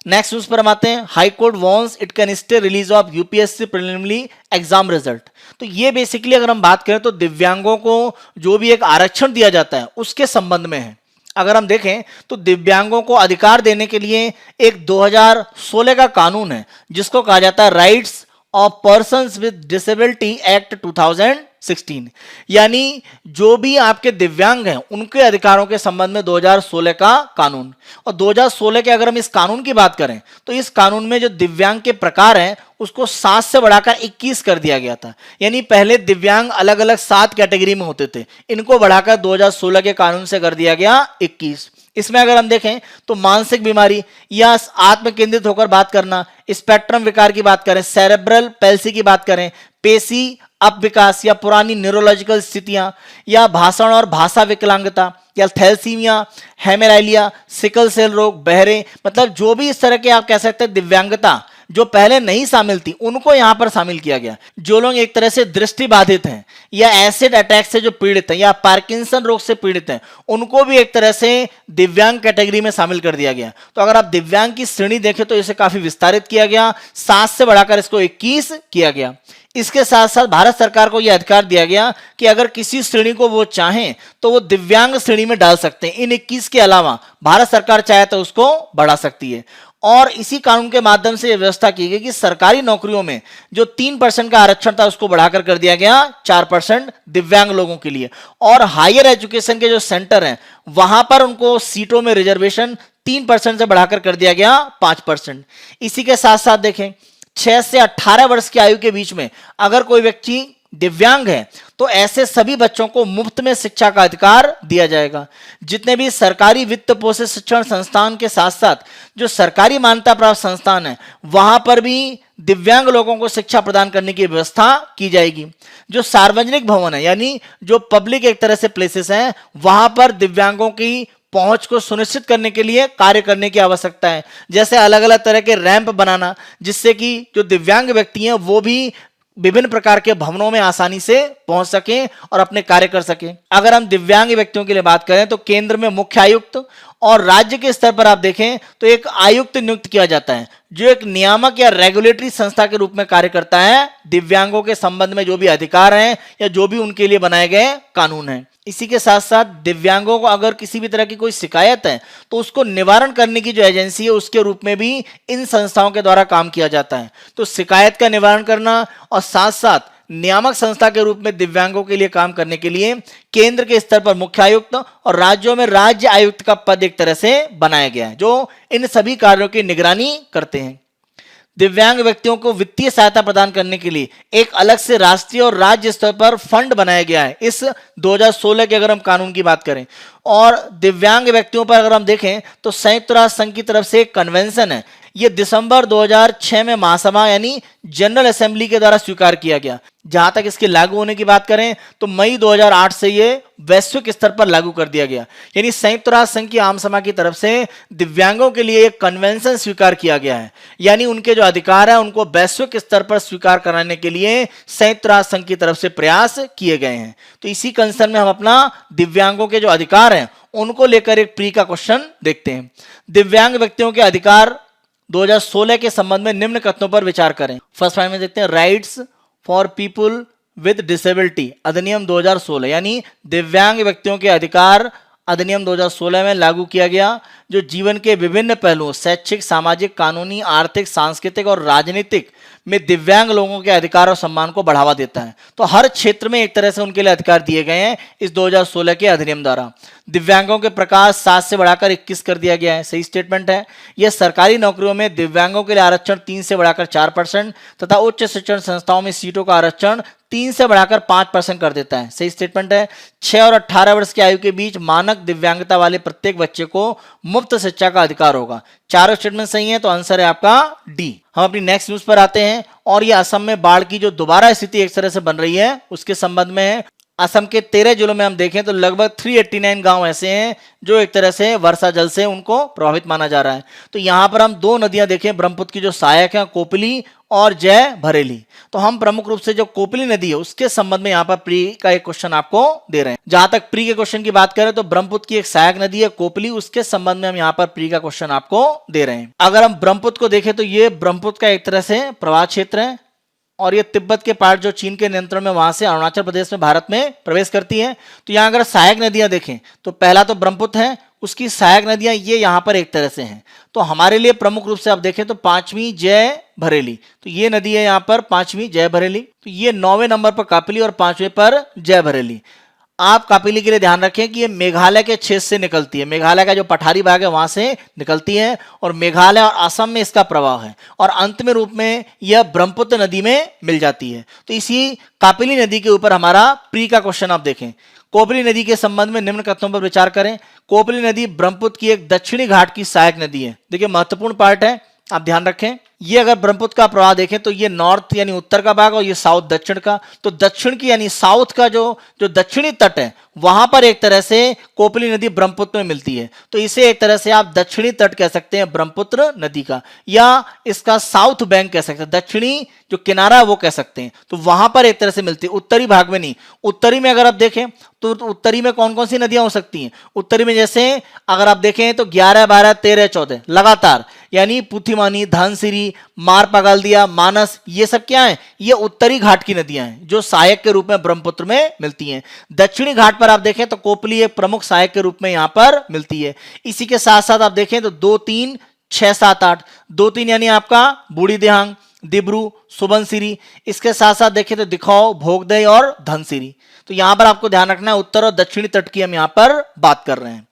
नेक्स्ट न्यूज पर हम आते हैं। High court wants it can stay release of UPSC preliminary exam result. तो ये बेसिकली अगर हम बात करें तो दिव्यांगों को जो भी एक आरक्षण दिया जाता है उसके संबंध में है। अगर हम देखें तो दिव्यांगों को अधिकार देने के लिए एक 2016 का कानून है जिसको कहा जाता है rights of persons with disability act 2016, यानी जो भी आपके दिव्यांग हैं उनके अधिकारों के संबंध में 2016 का कानून। और 2016 के अगर हम इस कानून की बात करें तो इस कानून में जो दिव्यांग के प्रकार हैं उसको 7 से बढ़ाकर 21 कर दिया गया था। यानी पहले दिव्यांग अलग अलग 7 कैटेगरी में होते थे, इनको बढ़ाकर 2016 के कानून से कर दिया गया 21। इसमें अगर हम देखें तो मानसिक बीमारी या आत्म केंद्रित होकर बात करना, स्पेक्ट्रम विकार की बात करें, सेरेब्रल पैल्सी की बात करें, पेशी अपविकास या पुरानी न्यूरोलॉजिकल स्थितियां, या भाषण और भाषा विकलांगता, या थैलेसीमिया, हेमेराइलिया, सिकल सेल रोग, बहरे, मतलब जो भी इस तरह के आप कह सकते हैं दिव्यांगता जो पहले नहीं शामिल थी उनको यहां पर शामिल किया गया। जो लोग एक तरह से दृष्टि बाधित हैं या एसिड अटैक से जो पीड़ित हैं या पार्किंसन रोग से पीड़ित हैं उनको भी एक तरह से दिव्यांग कैटेगरी में शामिल कर दिया गया। तो अगर आप दिव्यांग की श्रेणी देखें तो इसे काफी विस्तारित किया गया, 7 से बढ़ाकर इसको 21 किया गया। इसके साथ साथ भारत सरकार को यह अधिकार दिया गया कि अगर किसी श्रेणी को वो चाहें तो वो दिव्यांग श्रेणी में डाल सकते हैं। इन 21 के अलावा भारत सरकार चाहे तो उसको बढ़ा सकती है। और इसी कानून के माध्यम से यह व्यवस्था की गई कि सरकारी नौकरियों में जो 3% का आरक्षण था उसको बढ़ाकर कर दिया गया 4% दिव्यांग लोगों के लिए। और हायर एजुकेशन के जो सेंटर हैं वहां पर उनको सीटों में रिजर्वेशन 3% से बढ़ाकर कर दिया गया 5%। इसी के साथ साथ देखें 6 से 18 वर्ष की आयु के बीच में अगर कोई व्यक्ति दिव्यांग है तो ऐसे सभी बच्चों को मुफ्त में शिक्षा का अधिकार दिया जाएगा। जितने भी सरकारी वित्त पोषित शिक्षण संस्थान के साथ साथ जो सरकारी मान्यता प्राप्त संस्थान है वहां पर भी दिव्यांग लोगों को शिक्षा प्रदान करने की व्यवस्था की जाएगी। जो सार्वजनिक भवन है यानी जो पब्लिक एक तरह से प्लेसेस हैं वहां पर दिव्यांगों की पहुंच को सुनिश्चित करने के लिए कार्य करने की आवश्यकता है। जैसे अलग अलग तरह के रैंप बनाना जिससे कि जो दिव्यांग व्यक्ति हैं वो भी विभिन्न प्रकार के भवनों में आसानी से पहुंच सकें और अपने कार्य कर सकें। अगर हम दिव्यांग व्यक्तियों के लिए बात करें तो केंद्र में मुख्य आयुक्त और राज्य के स्तर पर आप देखें तो एक आयुक्त नियुक्त किया जाता है जो एक नियामक या रेगुलेटरी संस्था के रूप में कार्य करता है दिव्यांगों के संबंध में जो भी अधिकार हैं या जो भी उनके लिए बनाए गए कानून हैं। इसी के साथ साथ दिव्यांगों को अगर किसी भी तरह की कोई शिकायत है तो उसको निवारण करने की जो एजेंसी है उसके रूप में भी इन संस्थाओं के द्वारा काम किया जाता है। तो शिकायत का निवारण करना और साथ साथ नियामक संस्था के रूप में दिव्यांगों के लिए काम करने के लिए केंद्र के स्तर पर मुख्य आयुक्त और राज्यों में राज्य आयुक्त का पद एक तरह से बनाया गया है जो इन सभी कार्यों की निगरानी करते हैं। दिव्यांग व्यक्तियों को वित्तीय सहायता प्रदान करने के लिए एक अलग से राष्ट्रीय और राज्य स्तर पर फंड बनाया गया है इस 2016 के अगर हम कानून की बात करें। और दिव्यांग व्यक्तियों पर अगर हम देखें तो संयुक्त राष्ट्र संघ की तरफ से एक कन्वेंशन है, यह दिसंबर 2006 में महासभा यानी जनरल असेंबली के द्वारा स्वीकार किया गया। जहां तक इसके लागू होने की बात करें तो मई 2008 से यह वैश्विक स्तर पर लागू कर दिया गया। यानी संयुक्त राष्ट्र संघ की आम सभा की तरफ से दिव्यांगों के लिए एक कन्वेंशन स्वीकार किया गया है, यानी उनके जो अधिकार है उनको वैश्विक स्तर पर स्वीकार कराने के लिए संयुक्त राष्ट्र संघ की तरफ से प्रयास किए गए हैं। तो इसी कंसर्न में हम अपना दिव्यांगों के जो अधिकार हैं उनको लेकर एक प्री का क्वेश्चन देखते हैं। दिव्यांग व्यक्तियों के अधिकार 2016 के संबंध में निम्न कथनों पर विचार करें। फर्स्ट पॉइंट में देखते हैं rights for people with disability अधिनियम 2016 यानी दिव्यांग व्यक्तियों के अधिकार अधिनियम 2016 में लागू किया गया जो जीवन के विभिन्न पहलुओं शैक्षिक, सामाजिक, कानूनी, आर्थिक, सांस्कृतिक और राजनीतिक में दिव्यांग लोगों के अधिकार और सम्मान को बढ़ावा देता है। तो हर क्षेत्र में एक तरह से उनके लिए अधिकार दिए गए हैं इस 2016 के अधिनियम द्वारा। दिव्यांगों के प्रकार 7 से बढ़ाकर 21 कर दिया गया है, सही स्टेटमेंट है। यह सरकारी नौकरियों में दिव्यांगों के लिए आरक्षण 3 से बढ़ाकर 4% तथा उच्च शिक्षण संस्थाओं में सीटों का आरक्षण 3 से बढ़ाकर 5% कर देता है, सही स्टेटमेंट है। 6 और 18 वर्ष की आयु के बीच मानक दिव्यांगता वाले प्रत्येक बच्चे को मुफ्त शिक्षा का अधिकार होगा। चारों स्टेटमेंट सही है तो आंसर है आपका डी। हम अपनी नेक्स्ट न्यूज पर आते हैं और ये असम में बाढ़ की जो दोबारा स्थिति एक तरह से बन रही है उसके संबंध में है। असम के 13 जिलों में हम देखें तो लगभग 389 गांव ऐसे हैं जो एक तरह से वर्षा जल से उनको प्रभावित माना जा रहा है। तो यहां पर हम 2 नदियां देखें ब्रह्मपुत्र की जो सहायक है कोपली और जय भरेली। तो हम प्रमुख रूप से जो कोपली नदी है उसके संबंध में यहाँ पर प्री का एक क्वेश्चन आपको दे रहे हैं। जहां तक प्री के क्वेश्चन की बात करें तो ब्रह्मपुत्र की एक सहायक नदी है कोपली, उसके संबंध में हम यहाँ पर प्री का क्वेश्चन आपको दे रहे हैं। अगर हम ब्रह्मपुत्र को देखें तो ये ब्रह्मपुत्र का एक तरह से प्रवाह क्षेत्र है और ये तिब्बत के पार्ट जो चीन के नियंत्रण में वहां से अरुणाचल प्रदेश में भारत में प्रवेश करती है। तो यहाँ अगर सहायक नदियां देखें तो पहला तो ब्रह्मपुत्र है, उसकी सहायक नदियां ये यहाँ पर एक तरह से हैं। तो हमारे लिए प्रमुख रूप से आप देखें तो 5वीं जय भरेली, तो ये नदी है यहाँ पर 5वीं जय भरेली। तो ये 9वें नंबर पर कापिली और 5वें पर जय भरेली। आप कापिली के लिए ध्यान रखें कि ये मेघालय के क्षेत्र से निकलती है, मेघालय का जो पठारी भाग है वहां से निकलती है और मेघालय और असम में इसका प्रवाह है और अंत में रूप में यह ब्रह्मपुत्र नदी में मिल जाती है। तो इसी कापिली नदी के ऊपर हमारा प्री का क्वेश्चन आप देखें। कोपली नदी के संबंध में निम्न कथनों पर विचार करें। कोपली नदी ब्रह्मपुत्र की एक दक्षिणी घाट की सहायक नदी है। देखिए महत्वपूर्ण पार्ट है, आप ध्यान रखें। ये अगर ब्रह्मपुत्र का प्रवाह देखें तो ये नॉर्थ यानी उत्तर का भाग और ये साउथ दक्षिण का। तो दक्षिण की यानी साउथ का जो दक्षिणी तट है वहां पर एक तरह से कोपली नदी ब्रह्मपुत्र में मिलती है। तो इसे एक तरह से आप दक्षिणी तट कह सकते हैं ब्रह्मपुत्र नदी का, या इसका साउथ बैंक कह सकते हैं, दक्षिणी जो किनारा है वो कह सकते हैं। तो वहां पर एक तरह से मिलती है, उत्तरी भाग में नहीं। उत्तरी में अगर आप देखें तो उत्तरी में कौन कौन सी नदियां हो सकती हैं? उत्तरी में जैसे अगर आप देखें तो 11, 12, 13, 14 लगातार, यानी पुथिमानी, धनसिरी, मार पगलदिया, मानस, ये सब क्या है? ये उत्तरी घाट की नदियां हैं जो सहायक के रूप में ब्रह्मपुत्र में मिलती हैं। दक्षिणी घाट पर आप देखें तो कोपली एक प्रमुख सहायक के रूप में यहां पर मिलती है। इसी के साथ साथ आप देखें तो 2, 3, 6, 7, 8, 2, 3 यानी आपका बूढ़ी दिहांग, दिब्रू, सुबनसिरी। इसके साथ साथ देखें तो दिखाओ, भोगदय और धनसिरी। तो यहां पर आपको ध्यान रखना है उत्तर और दक्षिणी तट की हम यहां पर बात कर रहे हैं।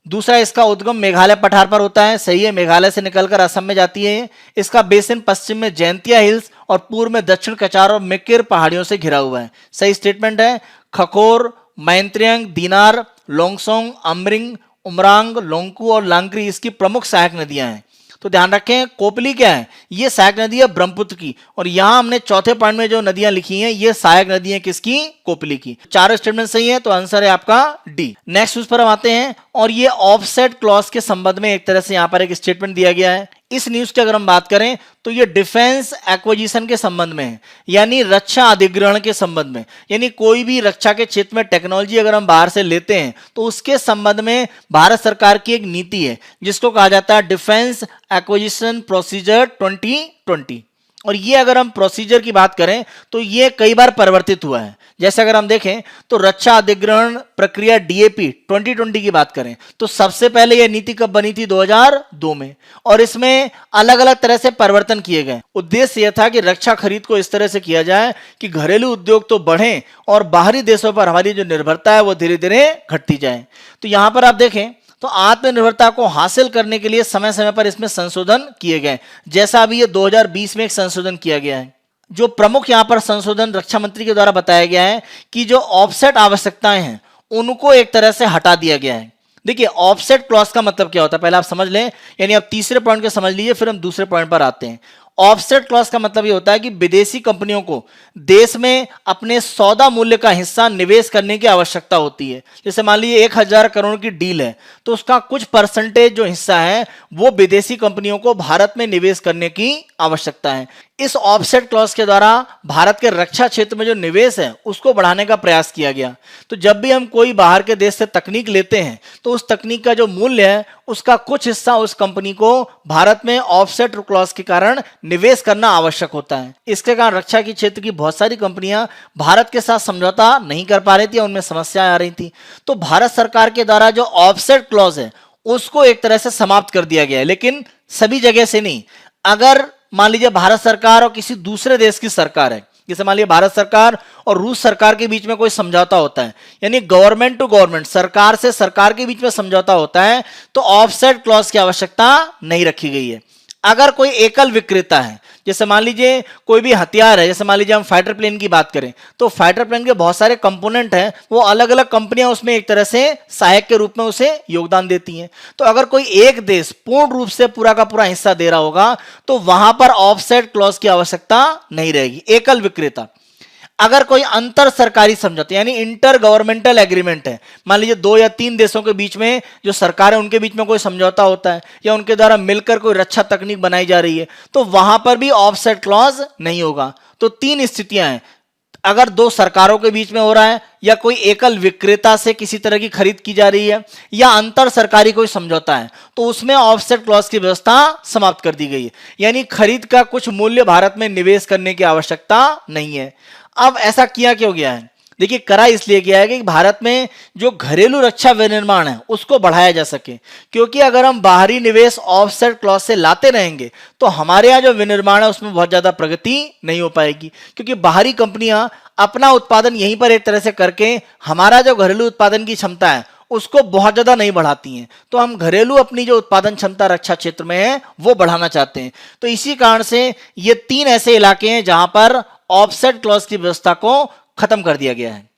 दूसरा, इसका उद्गम मेघालय पठार पर होता है। सही है, मेघालय से निकलकर असम में जाती है। इसका बेसिन पश्चिम में जैंतिया हिल्स और पूर्व में दक्षिण कचार और मिकिर पहाड़ियों से घिरा हुआ है। सही स्टेटमेंट है। खकोर, मैंत्रियंग, दीनार, लोंगसोंग, अमरिंग, उमरांग, लोंगकू और लांगरी इसकी प्रमुख सहायक नदियां हैं। तो ध्यान रखें, कोपली क्या है? ये सहायक नदी है ब्रह्मपुत्र की, और यहां हमने चौथे पॉइंट में जो नदियां लिखी हैं ये सहायक नदी है किसकी? कोपली की। चारों स्टेटमेंट सही है, तो आंसर है आपका डी। नेक्स्ट उस पर हम आते हैं, और ये ऑफसेट क्लॉज के संबंध में एक तरह से यहां पर एक स्टेटमेंट दिया गया है। इस न्यूज की अगर हम बात करें तो ये डिफेंस एक्विजिशन के संबंध में है, यानी रक्षा अधिग्रहण के संबंध में। यानी कोई भी रक्षा के क्षेत्र में टेक्नोलॉजी अगर हम बाहर से लेते हैं तो उसके संबंध में भारत सरकार की एक नीति है जिसको कहा जाता है डिफेंस एक्विजिशन प्रोसीजर 2020। और ये अगर हम प्रोसीजर की बात करें तो ये कई बार परिवर्तित हुआ है। जैसे अगर हम देखें तो रक्षा अधिग्रहण प्रक्रिया डीएपी 2020 की बात करें तो सबसे पहले यह नीति कब बनी थी? 2002 में, और इसमें अलग अलग तरह से परिवर्तन किए गए। उद्देश्य यह था कि रक्षा खरीद को इस तरह से किया जाए कि घरेलू उद्योग तो बढ़े और बाहरी देशों पर हमारी जो निर्भरता है वो धीरे धीरे घटती जाए। तो यहां पर आप देखें तो आत्मनिर्भरता को हासिल करने के लिए समय समय पर इसमें संशोधन किए गए, जैसा अभी ये 2020 में एक संशोधन किया गया है। जो प्रमुख यहां पर संशोधन रक्षा मंत्री के द्वारा बताया गया है कि जो ऑफसेट आवश्यकताएं हैं उनको एक तरह से हटा दिया गया है। देखिए ऑफसेट क्लॉज का मतलब क्या होता है पहले आप समझ लें, यानी आप तीसरे पॉइंट को समझ लीजिए, फिर हम दूसरे पॉइंट पर आते हैं। ऑफसेट क्लॉज का मतलब ये होता है कि विदेशी कंपनियों को देश में अपने सौदा मूल्य का हिस्सा निवेश करने की आवश्यकता होती है। जैसे मान लीजिए 1000 करोड़ की डील है तो उसका कुछ परसेंटेज जो हिस्सा है वो विदेशी कंपनियों को भारत में निवेश करने की आवश्यकता है। इस ऑफसेट क्लॉज के द्वारा भारत के रक्षा क्षेत्र में जो निवेश है उसको बढ़ाने का प्रयास किया गया। तो जब भी हम कोई बाहर के देश से तकनीक लेते हैं तो उस तकनीक का जो मूल्य है उसका कुछ हिस्सा उस कंपनी को भारत में ऑफसेट क्लॉज के कारण निवेश करना आवश्यक होता है। इसके कारण रक्षा के क्षेत्र की बहुत सारी कंपनियां भारत के साथ समझौता नहीं कर पा रही थी, उनमें समस्याएं आ रही थी। तो भारत सरकार के द्वारा जो ऑफसेट क्लॉज है उसको एक तरह से समाप्त कर दिया गया है, लेकिन सभी जगह से नहीं। अगर मान लीजिए भारत सरकार और किसी दूसरे देश की सरकार है, जैसे मान लीजिए भारत सरकार और रूस सरकार के बीच में कोई समझौता होता है, यानी गवर्नमेंट टू गवर्नमेंट, सरकार से सरकार के बीच में समझौता होता है, तो ऑफसेट क्लॉज की आवश्यकता नहीं रखी गई है। अगर कोई एकल विक्रेता है, जैसे मान लीजिए कोई भी हथियार है, जैसे मान लीजिए हम फाइटर प्लेन की बात करें तो फाइटर प्लेन के बहुत सारे कंपोनेंट हैं, वो अलग अलग कंपनियां उसमें एक तरह से सहायक के रूप में उसे योगदान देती हैं। तो अगर कोई एक देश पूर्ण रूप से पूरा का पूरा हिस्सा दे रहा होगा तो वहां पर ऑफसेट क्लॉज की आवश्यकता नहीं रहेगी। एकल विक्रेता। अगर कोई अंतर सरकारी समझौता यानी इंटर गवर्नमेंटल एग्रीमेंट है, मान लीजिए 2 या 3 देशों के बीच में जो सरकार है उनके बीच में कोई समझौता होता है या उनके द्वारा मिलकर कोई रक्षा तकनीक बनाई जा रही है, तो वहां पर भी ऑफसेट क्लॉज नहीं होगा। तो 3 स्थितियां हैं, अगर 2 सरकारों के बीच में हो रहा है, या कोई एकल विक्रेता से किसी तरह की खरीद की जा रही है, या अंतर सरकारी कोई समझौता है, तो उसमें ऑफसेट क्लॉज की व्यवस्था समाप्त कर दी गई है। यानी खरीद का कुछ मूल्य भारत में निवेश करने की आवश्यकता नहीं है। अब ऐसा किया क्यों गया है? देखिए करा इसलिए गया है कि भारत में जो घरेलू रक्षा विनिर्माण है उसको बढ़ाया जा सके, क्योंकि अगर हम बाहरी निवेश ऑफसेट क्लॉज से लाते रहेंगे तो हमारे यहाँ जो विनिर्माण है उसमें बहुत ज्यादा प्रगति नहीं हो पाएगी, क्योंकि बाहरी कंपनियां अपना उत्पादन यहीं पर एक तरह से करके हमारा जो घरेलू उत्पादन की क्षमता है उसको बहुत ज्यादा नहीं बढ़ाती हैं। तो हम घरेलू अपनी जो उत्पादन क्षमता रक्षा क्षेत्र में है वो बढ़ाना चाहते हैं। तो इसी कारण से ये 3 ऐसे इलाके हैं जहां पर ऑफसेट क्लॉज की व्यवस्था को खत्म कर दिया गया है।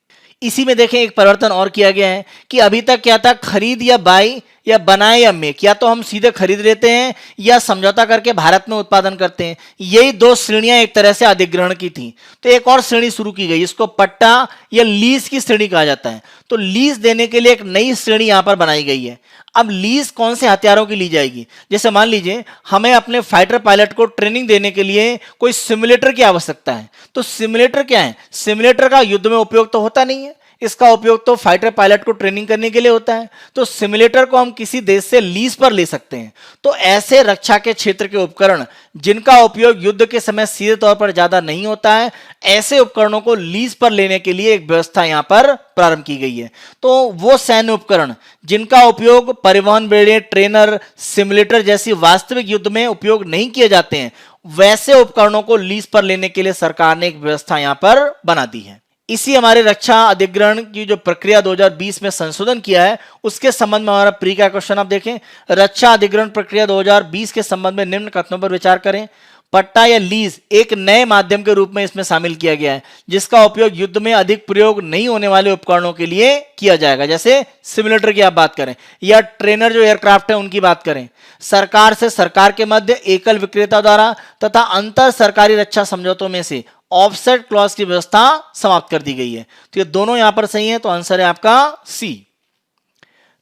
इसी में देखें एक परिवर्तन और किया गया है कि अभी तक क्या था, खरीद या बाई या बनाए या मेक, या तो हम सीधे खरीद लेते हैं या समझौता करके भारत में उत्पादन करते हैं। यही 2 श्रेणियां एक तरह से अधिग्रहण की थी। तो एक और श्रेणी शुरू की गई, इसको पट्टा या लीज की श्रेणी कहा जाता है। तो लीज देने के लिए एक नई श्रेणी यहां पर बनाई गई है। अब लीज कौन से हथियारों की ली जाएगी? जैसे मान लीजिए हमें अपने फाइटर पायलट को ट्रेनिंग देने के लिए कोई सिमुलेटर की आवश्यकता है। तो सिमुलेटर क्या है? सिमुलेटर का युद्ध में उपयोग तो होता नहीं है, इसका उपयोग तो फाइटर पायलट को ट्रेनिंग करने के लिए होता है। तो सिमुलेटर को हम किसी देश से लीज पर ले सकते हैं। तो ऐसे रक्षा के क्षेत्र के उपकरण जिनका उपयोग युद्ध के समय सीधे तौर पर ज्यादा नहीं होता है, ऐसे उपकरणों को लीज पर लेने के लिए एक व्यवस्था यहां पर प्रारंभ की गई है। तो वो सैन्य उपकरण जिनका उपयोग परिवहन बेड़े, ट्रेनर, सिमुलेटर जैसी वास्तविक युद्ध में उपयोग नहीं किए जाते हैं, वैसे उपकरणों को लीज पर लेने के लिए सरकार ने एक व्यवस्था यहां पर बना दी है। इसी हमारे रक्षा अधिग्रहण की जो प्रक्रिया 2020 में संशोधन किया है उसके संबंध में हमारा प्री का क्वेश्चन आप देखें। रक्षा अधिग्रहण प्रक्रिया 2020 के संबंध में निम्न कथनों पर विचार करें। पट्टा या लीज एक नए माध्यम के रूप में इसमें शामिल किया गया है जिसका उपयोग युद्ध में अधिक प्रयोग नहीं होने वाले उपकरणों के लिए किया जाएगा। जैसे सिमुलेटर की आप बात करें या ट्रेनर जो एयरक्राफ्ट है उनकी बात करें। सरकार से सरकार के मध्य एकल विक्रेता द्वारा तथा अंतर सरकारी रक्षा समझौतों में से ऑफसेट क्लॉज की व्यवस्था समाप्त कर दी गई है। तो ये दोनों यहां पर सही है, तो आंसर है आपका सी।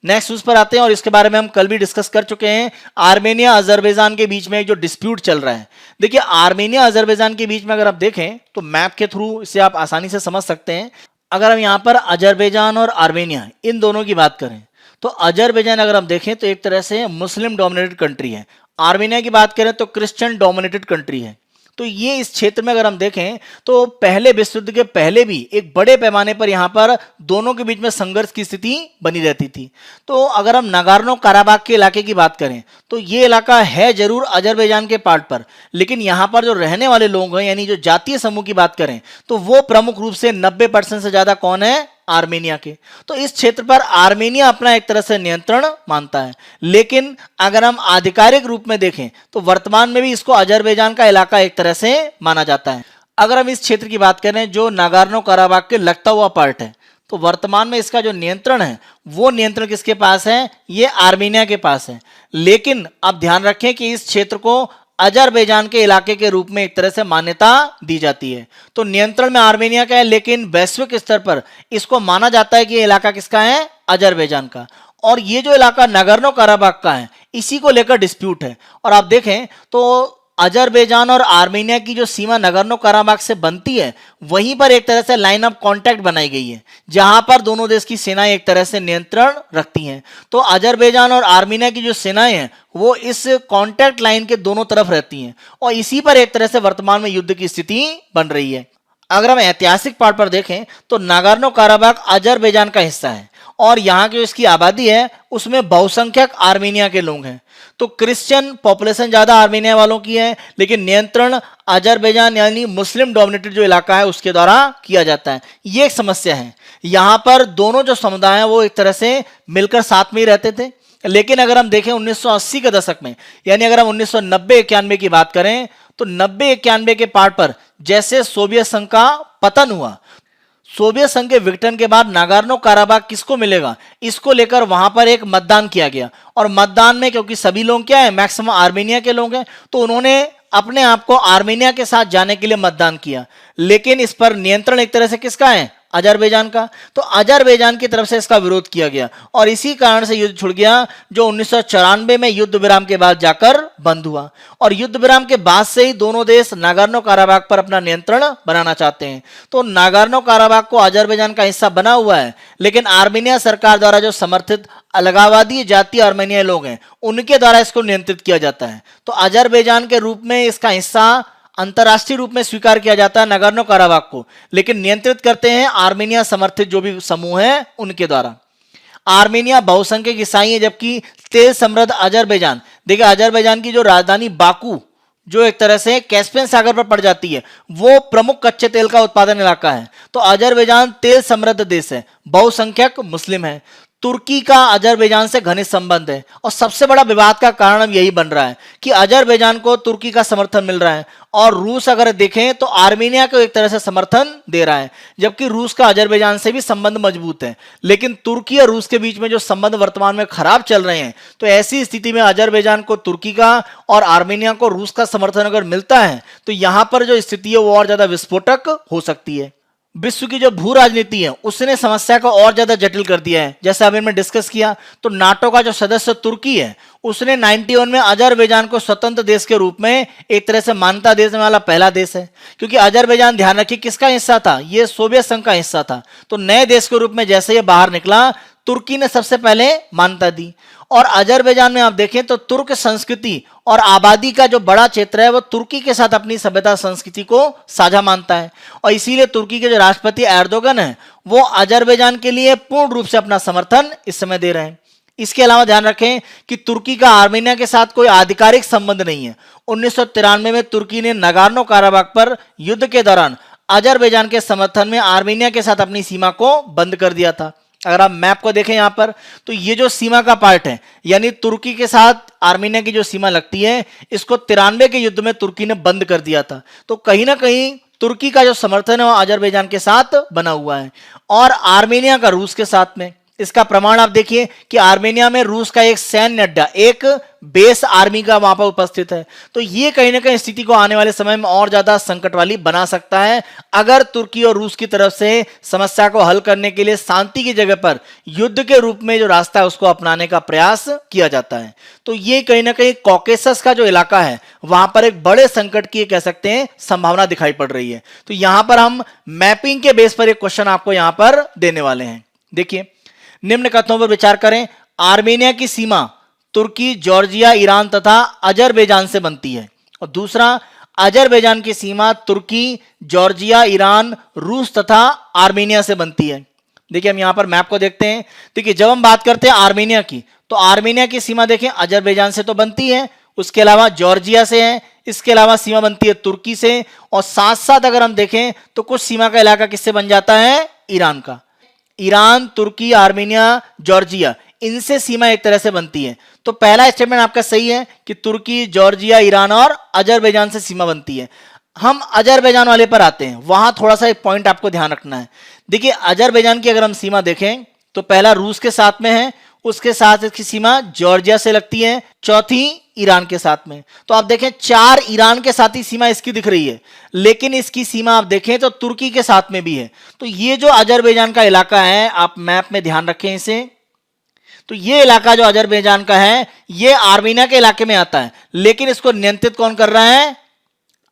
नेक्स्ट न्यूज पर आते हैं और इसके बारे में हम कल भी डिस्कस कर चुके हैं। आर्मेनिया अजरबैजान के बीच में जो डिस्प्यूट चल रहा है, देखिए आर्मेनिया अजरबैजान के बीच में अगर आप देखें तो मैप के थ्रू इसे आप आसानी से समझ सकते हैं। अगर हम यहां पर अजरबैजान और आर्मेनिया इन दोनों की बात करें तो अजरबैजान अगर हम देखें तो एक तरह से मुस्लिम डोमिनेटेड कंट्री है। आर्मेनिया की बात करें तो क्रिश्चियन डोमिनेटेड कंट्री है। तो ये इस क्षेत्र में अगर हम देखें तो पहले विश्व युद्ध के पहले भी एक बड़े पैमाने पर यहां पर दोनों के बीच में संघर्ष की स्थिति बनी रहती थी। तो अगर हम नागोर्नो काराबाग के इलाके की बात करें तो ये इलाका है जरूर अजरबैजान के पार्ट पर, लेकिन यहां पर जो रहने वाले लोग हैं यानी जो जातीय समूह की बात करें तो वो प्रमुख रूप से 90% से ज्यादा कौन है? आर्मेनिया के। तो इस क्षेत्र पर आर्मेनिया अपना एक तरह से नियंत्रण मानता है, लेकिन अगर हम आधिकारिक रूप में देखें तो वर्तमान में भी इसको अजरबैजान का इलाका एक तरह से माना जाता है। अगर हम इस क्षेत्र की बात करें जो नागोर्नो काराबाग के लगता हुआ पार्ट है, तो वर्तमान में इसका जो नियंत्रण है वो नियंत्रण किसके पास है? ये आर्मेनिया के पास है। लेकिन अब ध्यान रखें कि इस क्षेत्र को अजरबैजान के इलाके के रूप में एक तरह से मान्यता दी जाती है। तो नियंत्रण में आर्मेनिया का है, लेकिन वैश्विक स्तर पर इसको माना जाता है कि ये इलाका किसका है? अजरबैजान का। और ये जो इलाका नागोर्नो काराबाग का है इसी को लेकर डिस्प्यूट है। और आप देखें तो अजरबैजान और आर्मेनिया की जो सीमा नागोर्नो काराबाग से बनती है वहीं पर एक तरह से लाइन ऑफ कांटेक्ट बनाई गई है जहां पर दोनों देश की सेनाएं एक तरह से नियंत्रण रखती हैं। तो अजरबैजान और आर्मेनिया की जो सेनाएं हैं वो इस कांटेक्ट लाइन के दोनों तरफ रहती हैं और इसी पर एक तरह से वर्तमान में युद्ध की स्थिति बन रही है। अगर हम ऐतिहासिक पार्ट पर देखें तो नागोर्नो काराबाग अजरबैजान का हिस्सा है और यहाँ की इसकी आबादी है उसमें बहुसंख्यक आर्मेनिया के लोग हैं। तो क्रिश्चियन पॉपुलेशन ज्यादा आर्मेनिया वालों की है, लेकिन नियंत्रण अजरबैजान यानी मुस्लिम डोमिनेटेड जो इलाका है उसके द्वारा किया जाता है। ये एक समस्या है। यहाँ पर दोनों जो समुदाय हैं वो एक तरह से मिलकर साथ में ही रहते थे, लेकिन अगर हम देखें 1980 के दशक में यानी अगर हम 1990-91 की बात करें तो 90-91 के पार्ट पर जैसे सोवियत संघ का पतन हुआ, सोवियत संघ के विघटन के बाद नागोर्नो काराबाग किसको मिलेगा इसको लेकर वहां पर एक मतदान किया गया। और मतदान में क्योंकि सभी लोग क्या है मैक्सिमम आर्मेनिया के लोग हैं तो उन्होंने अपने आप को आर्मेनिया के साथ जाने के लिए मतदान किया, लेकिन इस पर नियंत्रण एक तरह से किसका है? अजरबैजान का। तो अजरबैजान की तरफ से इसका विरोध किया गया और इसी कारण से युद्ध छिड़ गया जो 1994 में युद्ध विराम के बाद जाकर बंद हुआ। और युद्ध विराम के बाद से ही दोनों देश नागोर्नो काराबाग पर अपना नियंत्रण बनाना चाहते हैं। तो नागोर्नो काराबाग को अजरबैजान का हिस्सा बना हुआ है, लेकिन आर्मेनिया सरकार द्वारा जो समर्थित अलगाववादी जातीय आर्मेनियाई लोग हैं उनके द्वारा इसको नियंत्रित किया जाता है। तो अजरबैजान के रूप में इसका हिस्सा अंतर्राष्ट्रीय रूप में स्वीकार किया जाता है नगोर्नो काराबाख को, लेकिन नियंत्रित करते हैं आर्मेनिया समर्थित जो भी समूह है उनके द्वारा। आर्मेनिया बहुसंख्यक ईसाई है, जबकि तेल समृद्ध अजरबैजान, देखिए अजरबैजान की जो राजधानी बाकू जो एक तरह से कैस्पियन सागर पर पड़ जाती है, वो प्रमुख कच्चे तेल का उत्पादन इलाका है। तो अजरबैजान तेल समृद्ध देश है, बहुसंख्यक मुस्लिम है। तुर्की का अजरबैजान से घनिष्ठ संबंध है और सबसे बड़ा विवाद का कारण अब यही बन रहा है कि अजरबैजान को तुर्की का समर्थन मिल रहा है और रूस अगर देखें तो आर्मेनिया को एक तरह से समर्थन दे रहा है, जबकि रूस का अजरबैजान से भी संबंध मजबूत है। लेकिन तुर्की और रूस के बीच में जो संबंध वर्तमान में खराब चल रहे हैं, तो ऐसी स्थिति में अजरबैजान को तुर्की का और आर्मेनिया को रूस का समर्थन अगर मिलता है तो यहां पर जो स्थिति है वो और ज्यादा विस्फोटक हो सकती है। विश्व की जो भू राजनीति है उसने समस्या को और ज्यादा जटिल कर दिया है। जैसे अभी मैं डिस्कस किया तो नाटो का जो सदस्य तुर्की है उसने 91 में अजरबैजान को स्वतंत्र देश के रूप में एक तरह से मान्यता देने वाला पहला देश है, क्योंकि अजरबैजान ध्यान रखिए किसका हिस्सा था, ये सोवियत संघ का हिस्सा था। तो नए देश के रूप में जैसे ये बाहर निकला, तुर्की ने सबसे पहले मान्यता दी। और अजरबैजान में आप देखें तो तुर्क संस्कृति और आबादी का जो बड़ा क्षेत्र है वो तुर्की के साथ अपनी सभ्यता संस्कृति को साझा मानता है, और इसीलिए तुर्की के जो राष्ट्रपति एर्दोगन है वो अजरबैजान के लिए पूर्ण रूप से अपना समर्थन इस समय दे रहे हैं। इसके अलावा ध्यान रखें कि तुर्की का आर्मेनिया के साथ कोई आधिकारिक संबंध नहीं है। 1993 में तुर्की ने नगोर्नो काराबाख पर युद्ध के दौरान अजरबैजान के समर्थन में आर्मेनिया के साथ अपनी सीमा को बंद कर दिया था। अगर आप मैप को देखें यहां पर, तो ये जो सीमा का पार्ट है, यानी तुर्की के साथ आर्मेनिया की जो सीमा लगती है, इसको 93 के युद्ध में तुर्की ने बंद कर दिया था। तो कहीं ना कहीं तुर्की का जो समर्थन है वो अजरबैजान के साथ बना हुआ है और आर्मेनिया का रूस के साथ में। इसका प्रमाण आप देखिए कि आर्मेनिया में रूस का एक सैन्य अड्डा, एक बेस आर्मी का वहां पर उपस्थित है। तो ये कहीं ना कहीं स्थिति को आने वाले समय में और ज्यादा संकट वाली बना सकता है, अगर तुर्की और रूस की तरफ से समस्या को हल करने के लिए शांति की जगह पर युद्ध के रूप में जो रास्ता है उसको अपनाने का प्रयास किया जाता है। तो ये कहीं ना कहीं कॉकेसस का जो इलाका है वहां पर एक बड़े संकट की कह सकते हैं संभावना दिखाई पड़ रही है। तो यहां पर हम मैपिंग के बेस पर एक क्वेश्चन आपको यहां पर देने वाले हैं। देखिए, निम्न कथनों पर विचार करें। आर्मेनिया की सीमा तुर्की, जॉर्जिया, ईरान तथा अजरबैजान से बनती है। और दूसरा, अजरबैजान की सीमा तुर्की, जॉर्जिया, ईरान, रूस तथा आर्मेनिया से बनती है। देखिए, हम यहां पर मैप को देखते हैं। देखिए, जब हम बात करते हैं आर्मेनिया की, तो आर्मेनिया की सीमा देखें अजरबैजान से तो बनती है, उसके अलावा जॉर्जिया से है, इसके अलावा सीमा बनती है तुर्की से, और साथ साथ अगर हम देखें तो कुछ सीमा का इलाका किससे बन जाता है, ईरान का। ईरान, तुर्की, आर्मेनिया, जॉर्जिया, इनसे सीमा एक तरह से बनती है। तो पहला स्टेटमेंट आपका सही है कि तुर्की, जॉर्जिया, ईरान और अजरबैजान से सीमा बनती है। हम अजरबैजान वाले पर आते हैं, वहां थोड़ा सा एक पॉइंट आपको ध्यान रखना है। देखिए, अजरबैजान की अगर हम सीमा देखें तो पहला रूस के साथ में है, उसके साथ इसकी सीमा जॉर्जिया से लगती है, चौथी ईरान के साथ में। तो आप देखें 4 ईरान के साथ ही सीमा इसकी दिख रही है, लेकिन इसकी सीमा आप देखें तो तुर्की के साथ में भी है। तो ये जो अजरबैजान का इलाका है, आप मैप में ध्यान रखें इसे, तो ये इलाका जो अजरबैजान का है ये आर्मेनिया के इलाके में आता है, लेकिन इसको नियंत्रित कौन कर रहा है,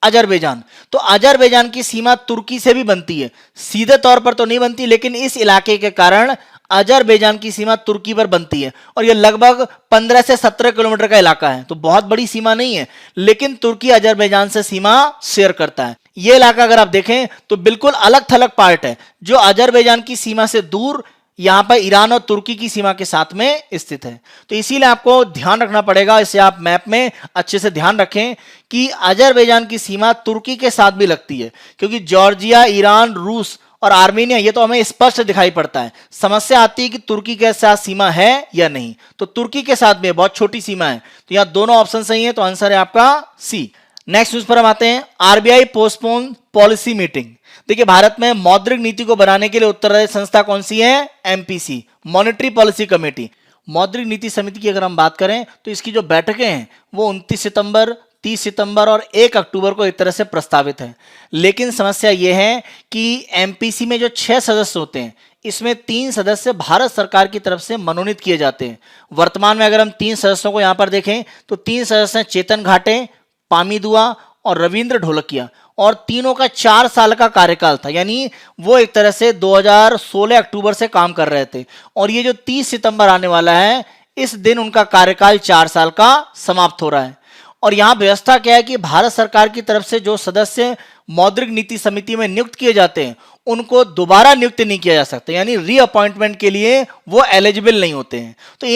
अजरबैजान। तो अजरबैजान की सीमा तुर्की से भी बनती है, सीधे तौर पर तो नहीं बनती, लेकिन इस इलाके के कारण अजरबैजान की सीमा तुर्की पर बनती है, और यह लगभग 15 से 17 किलोमीटर का इलाका है। तो बहुत बड़ी सीमा नहीं है, लेकिन तुर्की अजरबैजान से सीमा शेयर करता है। यह इलाका अगर आप देखें तो बिल्कुल अलग थलग पार्ट है, जो अजरबैजान की सीमा से दूर यहां पर ईरान और तुर्की की सीमा के साथ में स्थित है। तो इसीलिए आपको ध्यान रखना पड़ेगा, इसे आप मैप में अच्छे से ध्यान रखें कि अजरबैजान की सीमा तुर्की के साथ भी लगती है, क्योंकि जॉर्जिया, ईरान, रूस और आर्मेनिया ये तो हमें स्पष्ट दिखाई पड़ता है। समस्या आती है कि तुर्की के साथ सीमा है या नहीं। तो तुर्की के साथ में बहुत छोटी सीमा है, तो यहां दोनों ऑप्शन सही है, तो आंसर है आपका सी। नेक्स्ट न्यूज पर हम आते हैं। RBI postpone policy meeting. देखिए, भारत में मौद्रिक नीति को बनाने के लिए उत्तरदायी संस्था कौन सी है, एमपीसी, मॉनेटरी पॉलिसी कमेटी। मौद्रिक नीति समिति की अगर हम बात करें तो इसकी जो बैठकें हैं वो 29 सितंबर, 30 सितंबर और 1 अक्टूबर को एक तरह से प्रस्तावित है। लेकिन समस्या यह है कि एमपीसी में जो 6 सदस्य होते हैं, इसमें 3 सदस्य भारत सरकार की तरफ से मनोनीत किए जाते हैं। वर्तमान में अगर हम 3 सदस्यों को यहां पर देखें तो 3 सदस्य हैं चेतन घाटे, पामी दुआ और रविंद्र ढोलकिया, और तीनों का 4 साल का कार्यकाल था, यानी वो एक तरह से 2016 अक्टूबर से काम कर रहे थे, और ये जो 30 सितंबर आने वाला है इस दिन उनका कार्यकाल 4 साल का समाप्त हो रहा है। और यहाँ व्यवस्था क्या है कि भारत सरकार की तरफ से जो सदस्य मौद्रिक नीति समिति में नियुक्त किए जाते हैं उनको दोबारा नियुक्त नहीं किया जा सकता, यानी रीअपॉइंटमेंट के लिए वो एलिजिबल नहीं होते हैं। तो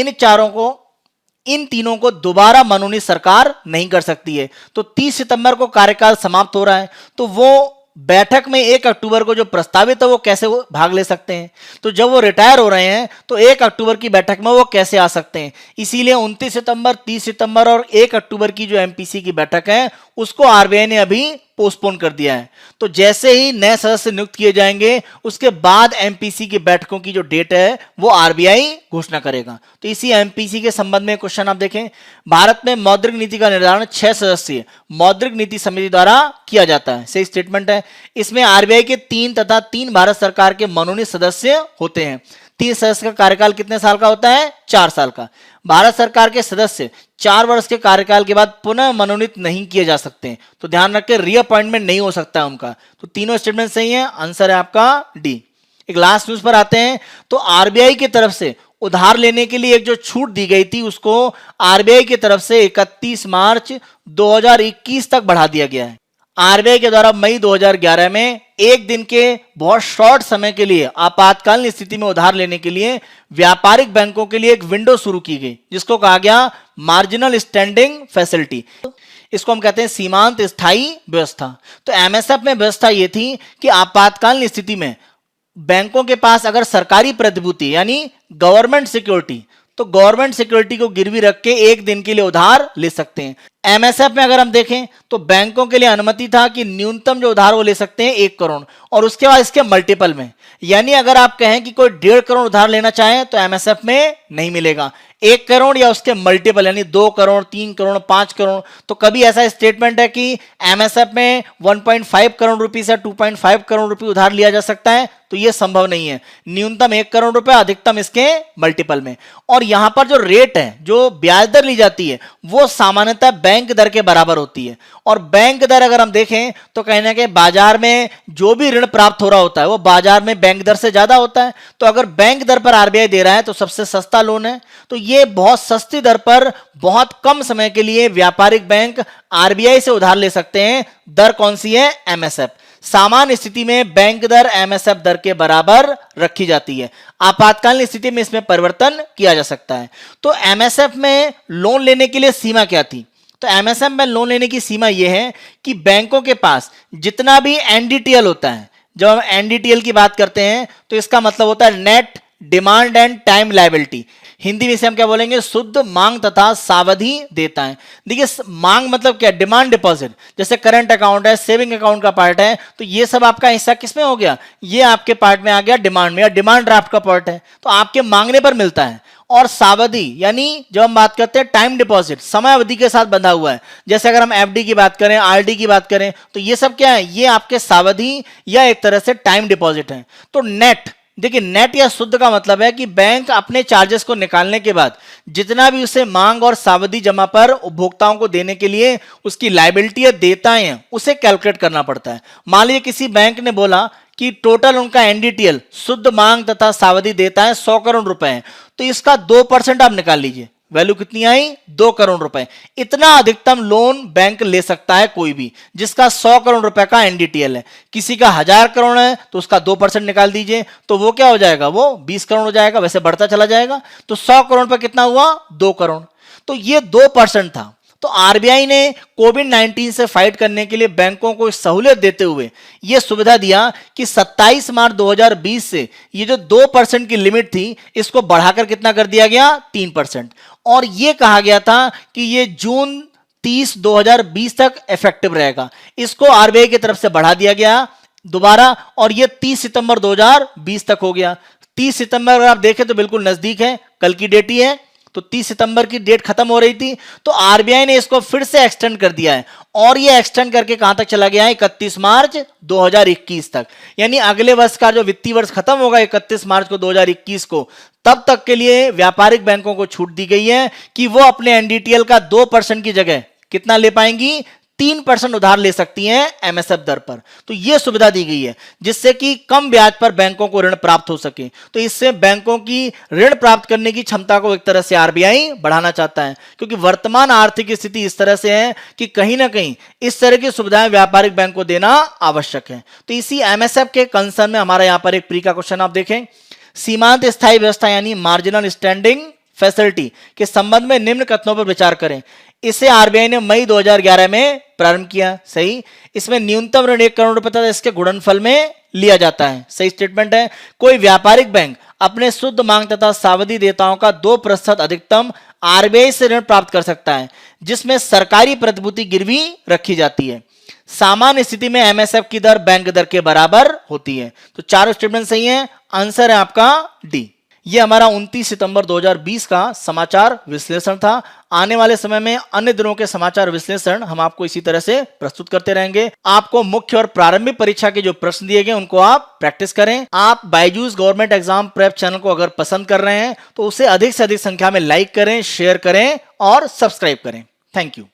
इन तीनों को दोबारा मनोनीत सरकार नहीं कर सकती है। तो 30 सितंबर को कार्यकाल समाप्त हो रहा है, तो वो बैठक में 1 अक्टूबर को जो प्रस्तावित है वो कैसे भाग ले सकते हैं। तो जब वो रिटायर हो रहे हैं तो 1 अक्टूबर की बैठक में वो कैसे आ सकते हैं। इसीलिए 29 सितंबर, 30 सितंबर और 1 अक्टूबर की जो एमपीसी की बैठक है उसको आरबीआई ने अभी पोस्टपोन कर दिया है। तो जैसे ही नए सदस्य नियुक्त किए जाएंगे उसके बाद एमपीसी की बैठकों की जो डेट है वो आरबीआई घोषणा करेगा। तो इसी एमपीसी के संबंध में क्वेश्चन आप देखें, भारत में मौद्रिक नीति का निर्धारण 6 सदस्यीय मौद्रिक नीति समिति द्वारा किया जाता है। सही स्टेटमेंट है। इसमें आरबीआई के 3 तथा 3 भारत सरकार के मनोनीत सदस्य होते हैं। 3 सदस्य का कार्यकाल कितने साल का होता है? 4 साल का। भारत सरकार के सदस्य 4 वर्ष के कार्यकाल के बाद पुनः मनोनीत नहीं किए जा सकते। तो ध्यान रखें, रीअपॉइंटमेंट नहीं हो सकता है उनका। तो तीनों स्टेटमेंट सही है, आंसर है आपका डी। एक लास्ट न्यूज पर आते हैं। तो आरबीआई की तरफ से उधार लेने के लिए एक जो छूट दी गई थी उसको आरबीआई की तरफ से 31 मार्च 2021 तक बढ़ा दिया गया है। आरबीआई के द्वारा मई 2011 में एक दिन के बहुत शॉर्ट समय के लिए आपातकालीन स्थिति में उधार लेने के लिए व्यापारिक बैंकों के लिए एक विंडो शुरू की गई जिसको कहा गया मार्जिनल स्टैंडिंग फैसिलिटी। इसको हम कहते हैं सीमांत स्थायी व्यवस्था। तो एमएसएफ में व्यवस्था यह थी कि आपातकालीन स्थिति में बैंकों के पास अगर सरकारी प्रतिभूति यानी गवर्नमेंट सिक्योरिटी, तो गवर्नमेंट सिक्योरिटी को गिरवी रख के एक दिन के लिए उधार ले सकते हैं। एमएसएफ में अगर हम देखें तो बैंकों के लिए अनुमति था कि न्यूनतम जो उधार वो ले सकते हैं 1 करोड़, और उसके बाद इसके मल्टीपल में, यानी अगर आप कहें कि कोई 1.5 करोड़ उधार लेना चाहे तो एमएसएफ में नहीं मिलेगा। 1 करोड़ या उसके मल्टीपल यानी 2 करोड़, 3 करोड़, 5 करोड़। तो कभी ऐसा स्टेटमेंट है कि एमएसएफ में 1.5 करोड़ रुपए से 2.5 करोड़ रुपए उधार लिया जा सकता है, तो यह संभव नहीं है। न्यूनतम 1 करोड़ रुपए, अधिकतम इसके मल्टीपल में। और यहां पर जो रेट है, जो ब्याज दर ली जाती है, वो सामान्यतः बैंक दर के बराबर होती है। और बैंक दर अगर हम देखें तो कहीं ना कहीं बाजार में जो भी ऋण प्राप्त हो रहा होता है वो बाजार में बैंक दर से ज्यादा होता है। तो अगर बैंक दर पर आरबीआई दे रहा है तो सबसे सस्ता लोन है। तो ये बहुत सस्ती दर पर बहुत कम समय के लिए व्यापारिक बैंक आरबीआई से उधार ले सकते हैं। दर कौन सी है? एमएसएफ। सामान्य स्थिति में बैंक दर एमएसएफ दर के बराबर रखी जाती है। आपातकालीन स्थिति में इसमें परिवर्तन किया जा सकता है। तो एमएसएफ में लोन लेने के लिए सीमा क्या थी? तो एमएसएफ में लोन लेने की सीमा यह है कि बैंकों के पास जितना भी एनडीटीएल होता है, जब हम एनडीटीएल की बात करते हैं तो इसका मतलब होता है net demand and time liability. Hindi में से हम क्या बोलेंगे? शुद्ध मांग तथा सावधि देता है। देखिए, मांग मतलब क्या? डिमांड डिपॉजिट, जैसे करंट अकाउंट है, सेविंग अकाउंट का पार्ट है, तो ये सब आपका हिस्सा किसमें हो गया? ये आपके पार्ट में आ गया डिमांड में, या डिमांड ड्राफ्ट का पार्ट है, तो आपके मांगने पर मिलता है। और सावधि यानी जब हम बात करते हैं टाइम डिपॉजिट, समय अवधि के साथ बंधा हुआ है, जैसे अगर हम एफडी की बात करें, आरडी की बात करें, तो ये सब क्या है? ये आपके सावधि या एक तरह से टाइम डिपॉजिट है। तो नेट, देखिए नेट या शुद्ध का मतलब है कि बैंक अपने चार्जेस को निकालने के बाद जितना भी उसे मांग और सावधि जमा पर उपभोक्ताओं को देने के लिए उसकी लायबिलिटी या देयताएं हैं उसे कैलकुलेट करना पड़ता है। मान लीजिए किसी बैंक ने बोला कि टोटल उनका एनडीटीएल शुद्ध मांग तथा सावधि देता है 100 करोड़ रुपए है, तो इसका 2% आप निकाल लीजिए, वैल्यू कितनी आई? 2 करोड़ रुपए। इतना अधिकतम लोन बैंक ले सकता है कोई भी जिसका 100 करोड़ रुपए का एनडीटीएल है। किसी का 1000 करोड़ है तो उसका 2% निकाल दीजिए, तो वो क्या हो जाएगा? वो 20 करोड़ हो जाएगा, वैसे बढ़ता चला जाएगा। तो 100 करोड़ पर कितना हुआ? 2 करोड़। तो ये 2% था। तो आरबीआई ने कोविड-19 से फाइट करने के लिए बैंकों को सहूलियत देते हुए यह सुविधा दिया कि 27 मार्च 2020 से ये जो 2% की लिमिट थी इसको बढ़ाकर कितना कर दिया गया? 3%। और यह कहा गया था कि ये जून 30, 2020 तक इफेक्टिव रहेगा। इसको आरबीआई की तरफ से बढ़ा दिया गया दोबारा, और यह 30 सितंबर 2020 तक हो गया। 30 सितंबर अगर आप देखें तो बिल्कुल नजदीक है, कल की डेट ही है। तो 30 सितंबर की डेट खत्म हो रही थी, तो आरबीआई ने इसको फिर से एक्सटेंड कर दिया है, और ये एक्सटेंड करके कहां तक चला गया है? 31 मार्च 2021 तक। यानी अगले वर्ष का जो वित्तीय वर्ष खत्म होगा 31 मार्च को 2021 को, तब तक के लिए व्यापारिक बैंकों को छूट दी गई है कि वो अपने एनडीटीएल का 2% की जगह कितना ले पाएंगी? 3% उधार ले सकती हैं एमएसएफ दर पर। तो यह सुविधा दी गई है जिससे कि कम ब्याज पर बैंकों को ऋण प्राप्त हो सके। तो इससे बैंकों की ऋण प्राप्त करने की क्षमता को एक तरह से आरबीआई बढ़ाना चाहता है, क्योंकि वर्तमान आर्थिक स्थिति इस तरह से है कि कहीं ना कहीं इस तरह की सुविधाएं व्यापारिक बैंक को देना आवश्यक है। तो इसी एमएसएफ के कंसर्न में हमारा यहां पर एक प्री का क्वेश्चन आप देखें, सीमांत स्थायी व्यवस्था यानी मार्जिनल स्टैंडिंग फैसिलिटी के संबंध में निम्न कथनों पर विचार करें। इसे आरबीआई ने मई 2011 में प्रारंभ किया, सही। इसमें न्यूनतम ऋण 1 करोड़ रुपए तथा इसके गुणनफल में लिया जाता है, सही स्टेटमेंट है। कोई व्यापारिक बैंक अपने शुद्ध मांग तथा सावधि देताओं का 2% अधिकतम आरबीआई से ऋण प्राप्त कर सकता है, जिसमें सरकारी प्रतिभूति गिरवी रखी जाती है। सामान्य स्थिति में एमएसएफ की दर बैंक दर के बराबर होती है। तो चारों स्टेटमेंट सही है, आंसर है आपका डी। ये हमारा 29 सितंबर 2020 का समाचार विश्लेषण था। आने वाले समय में अन्य दिनों के समाचार विश्लेषण हम आपको इसी तरह से प्रस्तुत करते रहेंगे। आपको मुख्य और प्रारंभिक परीक्षा के जो प्रश्न दिए गए उनको आप प्रैक्टिस करें। आप Byju's government exam prep channel को अगर पसंद कर रहे हैं तो उसे अधिक से अधिक संख्या में लाइक करें, शेयर करें और सब्सक्राइब करें। Thank you.